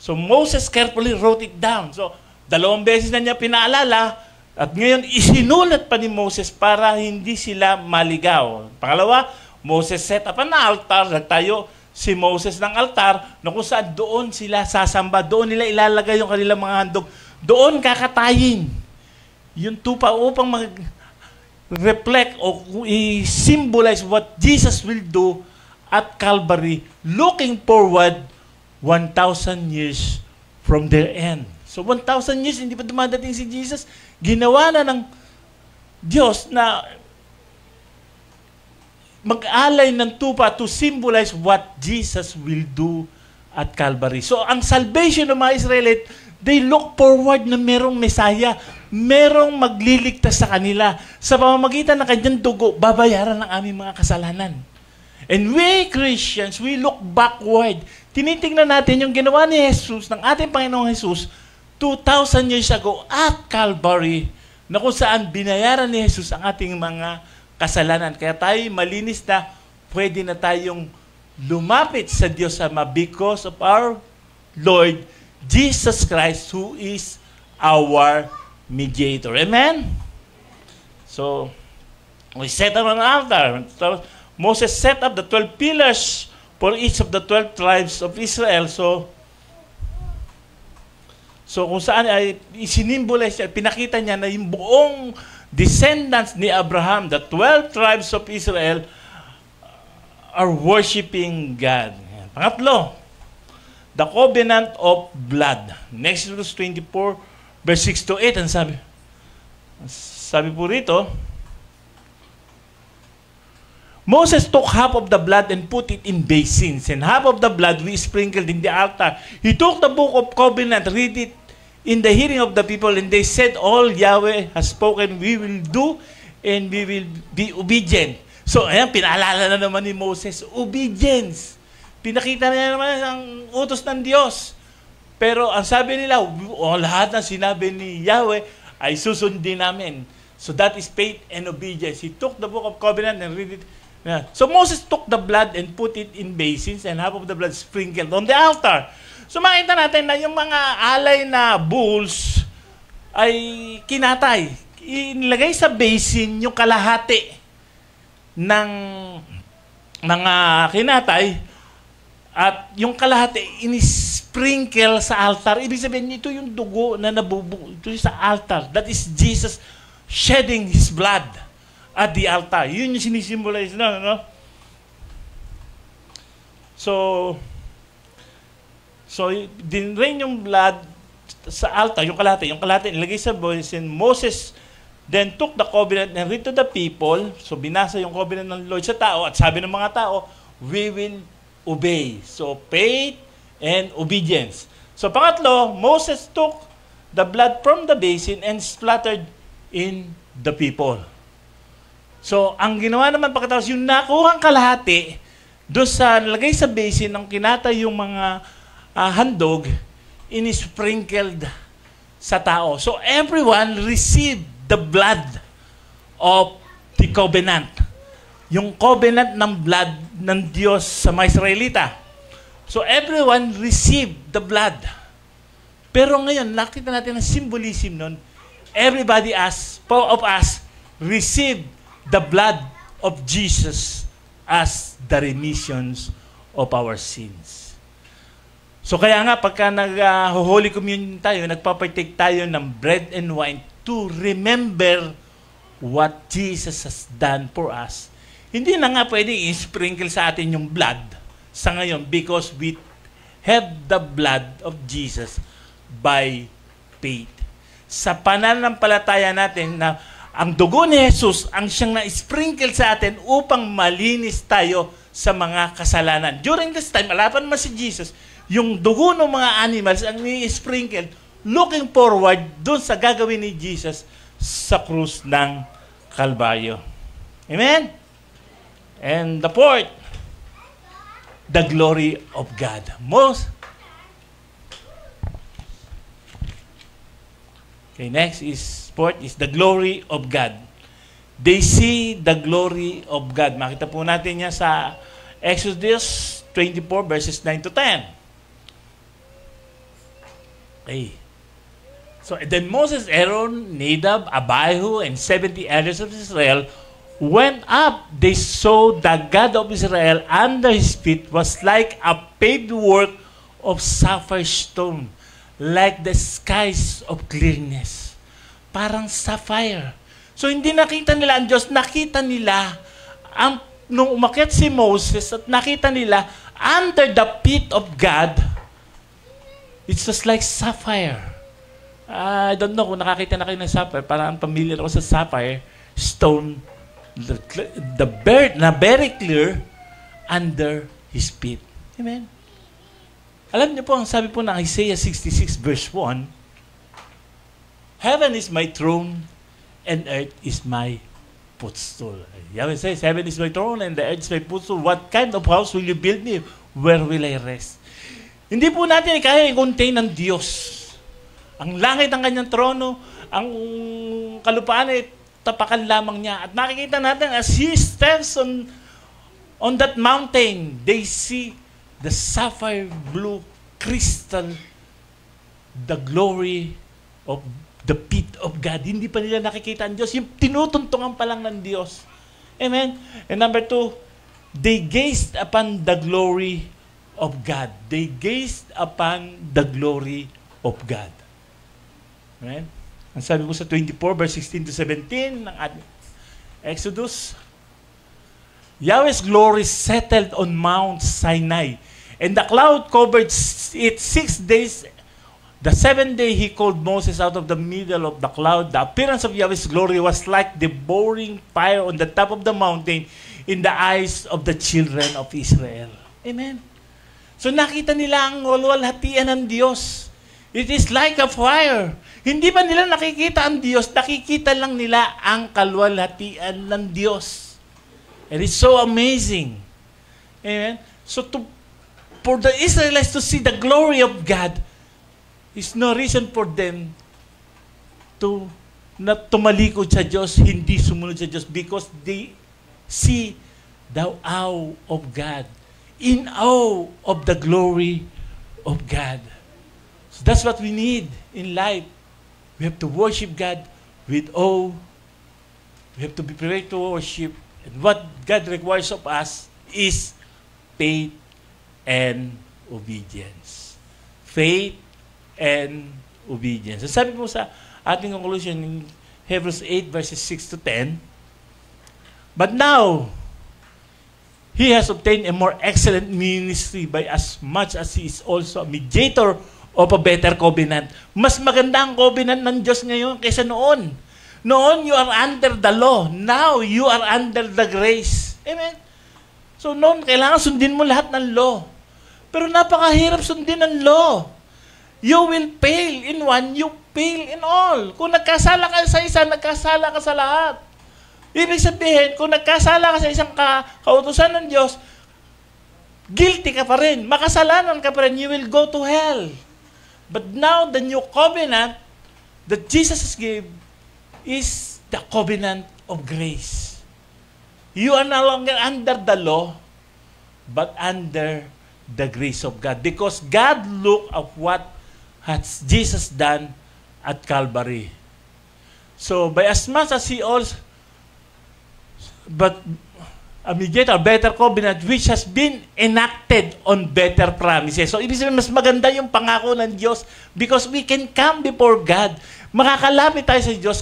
Moses carefully wrote it down. So, 2 beses na niya pinaalala at ngayon isinulat pa ni Moses para hindi sila maligaw. Pangalawa, Moses set up an altar. Nagtayo si Moses ng altar na kung saan doon sila sasamba, doon nila ilalagay yung kanilang mga handog. Doon kakatayin yung tupa upang mag-reflect o i-symbolize what Jesus will do at Calvary, looking forward 1,000 years from their end. So 1,000 years, hindi pa dumadating si Jesus. Ginawa na ng Diyos na mag-alay ng tupa to symbolize what Jesus will do at Calvary. So, ang salvation ng mga Israelite, they look forward na merong Messiah, merong magliligtas sa kanila. Sa pamamagitan ng kanyang dugo, babayaran ng aming mga kasalanan. And we Christians, we look backward. Tinitingnan natin yung ginawa ni Jesus, ng ating Panginoong Jesus, 2,000 years ago at Calvary, na kung saan binayaran ni Jesus ang ating mga kasalanan. Kaya tayo malinis na, pwede na tayong lumapit sa Diyos Ama because of our Lord Jesus Christ who is our mediator. Amen? So, we set up an altar. So, Moses set up the 12 pillars for each of the 12 tribes of Israel. So kung saan ay isinimbolize niya, pinakita niya na yung buong descendants ni Abraham, the 12 tribes of Israel, are worshiping God. Pangatlo, the covenant of blood. Next Exodus 24, verse 6 to 8, ang sabi po rito, Moses took half of the blood and put it in basins, and half of the blood we sprinkled in the altar. He took the book of covenant, read it in the hearing of the people, and they said, all Yahweh has spoken, we will do, and we will be obedient. So, ayan, pinaalala na naman ni Moses, obedience. Pinakita niya naman ang utos ng Diyos. Pero ang sabi nila, lahat ng sinabi ni Yahweh ay susundin namin. So that is faith and obedience. He took the book of covenant and read it. So Moses took the blood and put it in basins, and half of the blood sprinkled on the altar. So makita natin na yung mga alay na bulls ay kinatay. Inilagay sa basin yung kalahati ng mga kinatay at yung kalahati in-sprinkle sa altar. Ibig sabihin, ito yung dugo na nabubuo. Ito yung sa altar. That is Jesus shedding His blood at the altar. Yun yung sinisimbolize na, no? So dinrain yung blood sa altar, yung kalahati nilagay sa basin. Moses then took the covenant and read to the people. So binasa yung covenant ng Lord sa tao at sabi ng mga tao, we will obey. So faith and obedience. So pangatlo, Moses took the blood from the basin and splattered in the people. So, ang ginawa naman pagkatapos, yung nakuhang kalahati, doon sa nalagay sa basin ng kinatay yung mga handog, in-sprinkled sa tao. So, everyone received the blood of the covenant. Yung covenant ng blood ng Diyos sa mga Israelita. So, everyone received the blood. Pero ngayon, nakita natin ang symbolism nun. Everybody of us received the blood of Jesus as the remissions of our sins. So kaya nga, pagka nag-Holy Communion tayo, nagpapartake tayo ng bread and wine to remember what Jesus has done for us. Hindi na nga pwede i-sprinkle sa atin yung blood sa ngayon because we have the blood of Jesus by faith. sa pananampalataya natin na ang dugo ni Jesus ang siyang na-sprinkle sa atin upang malinis tayo sa mga kasalanan. During this time, alapan naman si Jesus, yung dugo ng mga animals ang ni-sprinkle, looking forward dun sa gagawin ni Jesus sa krus ng Kalbaryo. Amen? And the fourth, the glory of God. Okay, next is fourth is the glory of God. They see the glory of God. Makita po natin yan sa Exodus 24 verses 9 to 10. Okay. So then Moses, Aaron, Nadab, Abihu, and 70 elders of Israel went up. They saw the God of Israel under his feet was like a paved work of sapphire stone, like the skies of clearness. Parang sapphire. So hindi nakita nila ang Diyos, nakita nila nung umakyat si Moses at nakita nila under the feet of God, it's just like sapphire. I don't know kung nakakita na kayo ng sapphire, parang familiar ako sa sapphire stone, very clear under his feet. Amen. Alam niyo po, ang sabi po ng Isaiah 66 verse 1, Heaven is my throne, and earth is my footstool. Yahweh says, Heaven is my throne, and the earth is my footstool. What kind of house will you build me? Where will I rest? Hindi po natin kaya i-contain ng Diyos. Ang langit ang kanyang trono, ang kalupaan ay tapakan lamang niya. At makikita natin, as He stands on that mountain, they see the sapphire blue crystal, the glory of the feet of God. Hindi pa nila nakikita ang Diyos. Yung tinutuntungan pa lang ng Diyos. Amen? And number 2, they gazed upon the glory of God. They gazed upon the glory of God. Amen? Ang sabi ko sa 24 verse 16 to 17 ng Exodus, Yahweh's glory settled on Mount Sinai, and the cloud covered it 6 days. The 7th day, He called Moses out of the middle of the cloud. The appearance of Yahweh's glory was like the boring fire on the top of the mountain in the eyes of the children of Israel. Amen. So nakita nila ang walwalhatian ng Diyos. It is like a fire. Hindi ba nila nakikita ang Diyos? Nakikita lang nila ang kalwalhatian ng Diyos. It is so amazing. Amen. So for the Israelites to see the glory of God, is no reason for them to not tumalikod sa Diyos, hindi sumunod sa Diyos, because they see the awe of God, in awe of the glory of God. So that's what we need in life. We have to worship God with awe. We have to be prepared to worship. And what God requires of us is faith and obedience. Faith and obedience. So sabi po sa ating conclusion in Hebrews 8 verses 6 to 10, but now, He has obtained a more excellent ministry by as much as He is also a mediator of a better covenant. Mas maganda ang covenant ng Diyos ngayon kaysa noon. Noon, you are under the law. Now, you are under the grace. Amen? So noon, kailangan sundin mo lahat ng law. Pero napakahirap sundin ang law. You will fail in one, you fail in all. Kung nagkasala ka sa isa, nagkasala ka sa lahat. Ibig sabihin, kung nagkasala ka sa isang kautusan ng Diyos, guilty ka pa rin. Makasalanan ka pa rin. You will go to hell. But now, the new covenant that Jesus gave is the covenant of grace. You are no longer under the law, but under the grace of God. Because God looked at what has Jesus done at Calvary. So, by as much as He also, but a mediator, a better covenant, which has been enacted on better promises. So, ibig sabihin, mas maganda yung pangako ng Diyos because we can come before God. Makakalapit tayo sa Diyos.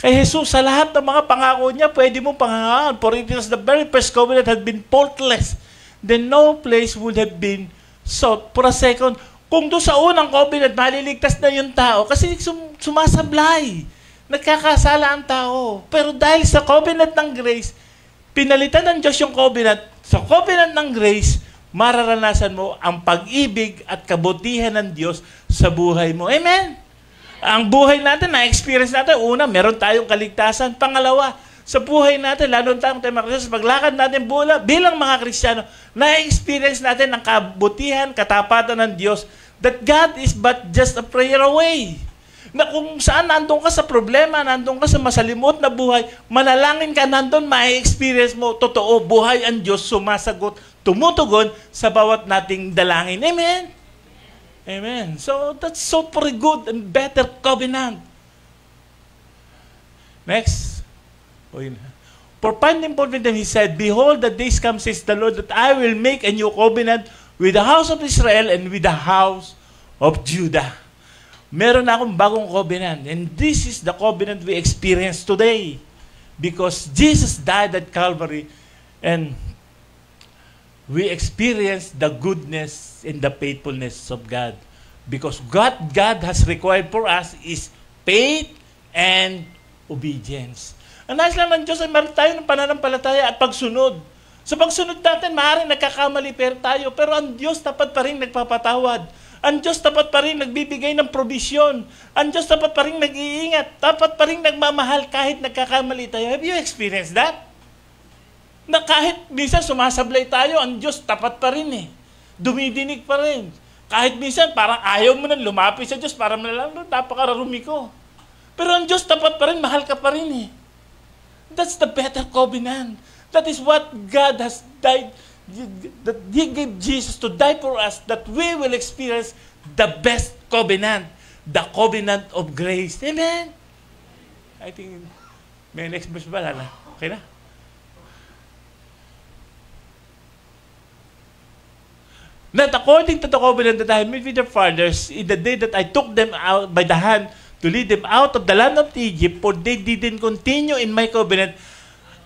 Kay Jesus, sa lahat ng mga pangako niya, pwede mong pangangaon. For it is the very first covenant had been faultless. Then no place would have been sought. For a second, Kung doon sa unang covenant, maliligtas na yung tao kasi sumasablay. Nagkakasala ang tao. Pero dahil sa covenant ng grace, pinalitan ng Diyos yung covenant. Sa covenant ng grace, mararanasan mo ang pag-ibig at kabutihan ng Diyos sa buhay mo. Amen? Ang buhay natin, na-experience natin, una, meron tayong kaligtasan. Pangalawa, sa buhay natin, lalo na tayo mga paglakad natin bilang mga Kristiyano, na-experience natin ang kabutihan, katapatan ng Diyos, that God is but just a prayer away. Na kung saan nandun ka sa problema, nandun ka sa masalimot na buhay, manalangin ka, nandun, ma-experience mo, totoo, buhay ang Diyos, sumasagot, tumutugon sa bawat nating dalangin. Amen? Amen. So, that's so pretty good and better covenant. Next. For finding fault with them, he said, behold, the days come, says the Lord, that I will make a new covenant with the house of Israel and with the house of Judah. Meron na akong bagong covenant. And this is the covenant we experience today. Because Jesus died at Calvary and we experience the goodness and the faithfulness of God. Because what God has required for us is faith and obedience. Ang nais lang ng Diyos ay meron tayo ng pananampalataya at pagsunod. Sa pagsunod natin, maaaring nagkakamali tayo, pero ang Diyos tapat pa rin nagpapatawad. Ang Diyos tapat pa rin nagbibigay ng probisyon. Ang Diyos tapat pa rin nag-iingat. Tapat pa rin nagmamahal kahit nagkakamali tayo. Have you experienced that? Na kahit minsan sumasablay tayo, ang Diyos tapat pa rin eh. Dumidinig pa rin. Kahit minsan parang ayaw mo na lumapit sa Diyos para malalang napakararumi ko. Pero ang Diyos tapat pa rin, mahal ka pa rin eh. That's the better covenant. That is what God has died, that He gave Jesus to die for us, that we will experience the best covenant, the covenant of grace. Amen? I think, may next verse ba? Okay na? That according to the covenant that I made with their fathers, in the day that I took them out by the hand to lead them out of the land of Egypt, for they didn't continue in my covenant,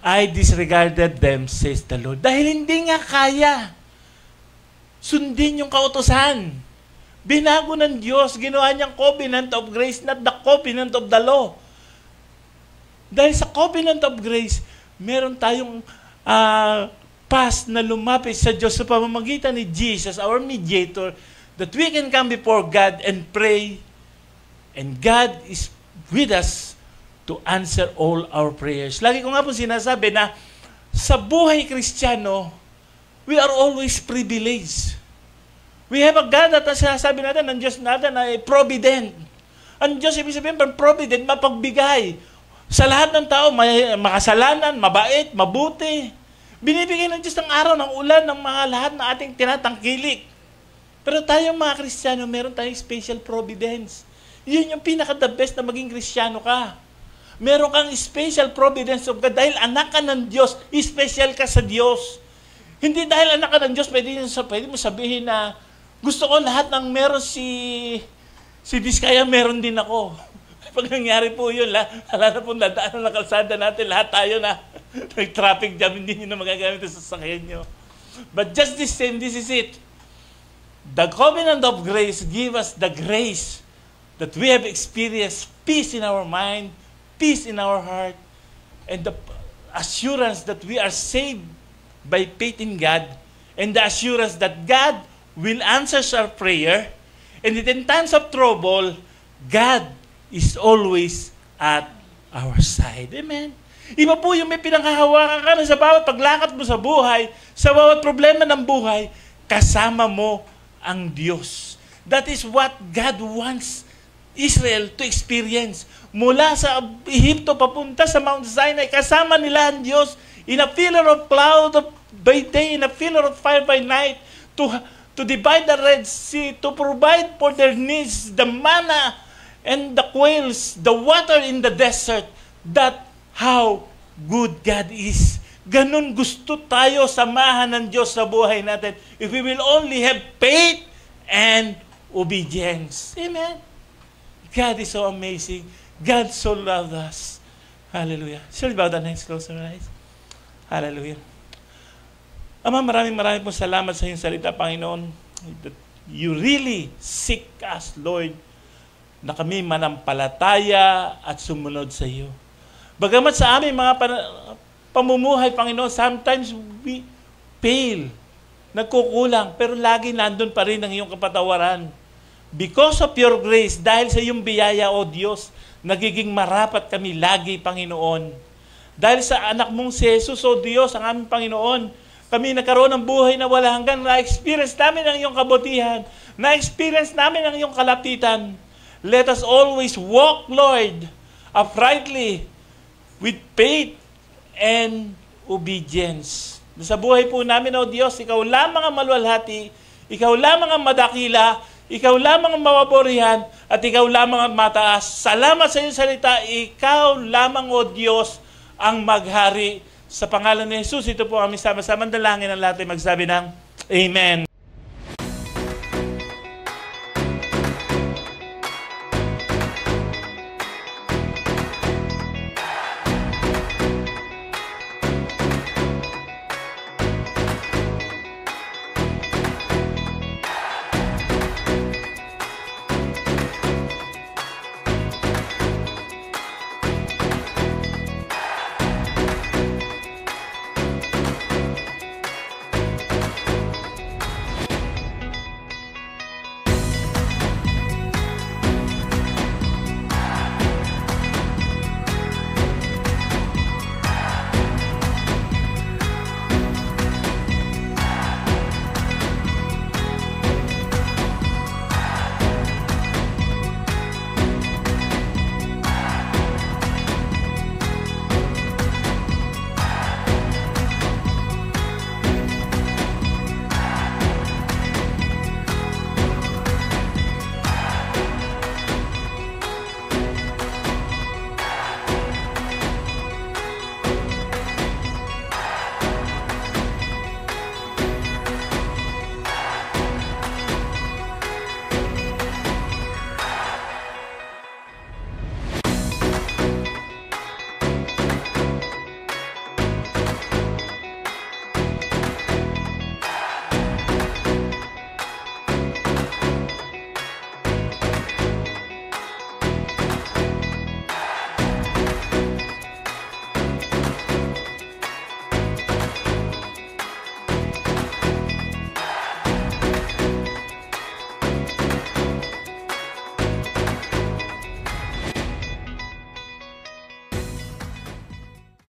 I disregarded them, says the Lord. Dahil hindi nga kaya sundin yung kautusan. Binago ng Diyos, ginawa niyang covenant of grace, not the covenant of the law. Dahil sa covenant of grace, meron tayong past na lumapit sa Diyos sa pamamagitan ni Jesus, our mediator, that we can come before God and pray, and God is with us to answer all our prayers. Lagi ko nga po sinasabi na sa buhay Kristiyano, we are always privileged. We have a God that sinasabi natin, ang Diyos natin ay provident. Ang Diyos, ibig sabihin, provident, mapagbigay. Sa lahat ng tao, may makasalanan, mabait, mabuti. Binibigay ng Diyos ng araw, ng ulan, ng mga lahat na ating tinatangkilik. Pero tayong mga Kristiyano, meron tayong special providence. Yun yung pinaka-the best na maging Kristiyano ka. Meron kang special providence of God dahil anak ka ng Diyos, special ka sa Diyos. Hindi dahil anak ka ng Diyos, pwede mo sabihin na gusto ko lahat ng meron si Vizcaya, meron din ako. Pag nangyari po yun, wala na pong dadaan na kalsada natin, lahat tayo na nag-traffic jam, hindi nyo na magagamit sa sasakyan nyo. But just the same, this is it. The covenant of grace give us the grace that we have experienced peace in our mind, peace in our heart, and the assurance that we are saved by faith in God, and the assurance that God will answer our prayer, and in times of trouble, God is always at our side. Amen? Iba po yung may pinanghahawakan ka na sa bawat paglakad mo sa buhay, sa bawat problema ng buhay, kasama mo ang Diyos. That is what God wants Israel to experience. Mula sa Ehipto papunta sa Mount Sinai, kasama nila ang Diyos in a pillar of cloud by day, in a pillar of fire by night, to divide the Red Sea, to provide for their needs, the manna and the quails, the water in the desert. That how good God is. Ganun gusto tayo samahan ng Diyos sa buhay natin if we will only have faith and obedience. Amen? God is so amazing. God so loved us. Hallelujah. Shall we bow down and close our eyes? Hallelujah. Ama, maraming pong salamat sa iyong salita, Panginoon. you really seek us, Lord, na kami manampalataya at sumunod sa iyo. Bagamat sa aming mga pamumuhay, Panginoon, sometimes we fail, nagkukulang, pero lagi nandun pa rin ang iyong kapatawaran. Because of your grace, dahil sa iyong biyaya, O Diyos, nagiging marapat kami lagi, Panginoon. Dahil sa anak mong si Jesus, O Diyos, ang aming Panginoon, kami nagkaroon ng buhay na wala hanggan, na-experience namin ang iyong kabutihan, na-experience namin ang iyong kalapitan. Let us always walk, Lord, uprightly, with faith and obedience. Sa buhay po namin, O Diyos, Ikaw lamang ang maluwalhati, Ikaw lamang ang madakila, Ikaw lamang ang mapapurihan, at Ikaw lamang ang mataas. Salamat sa iyong salita, Ikaw lamang, O Diyos, ang maghari. Sa pangalan ni Jesus, ito po kami sama-sama dalangin ang lahat ay magsabi ng Amen.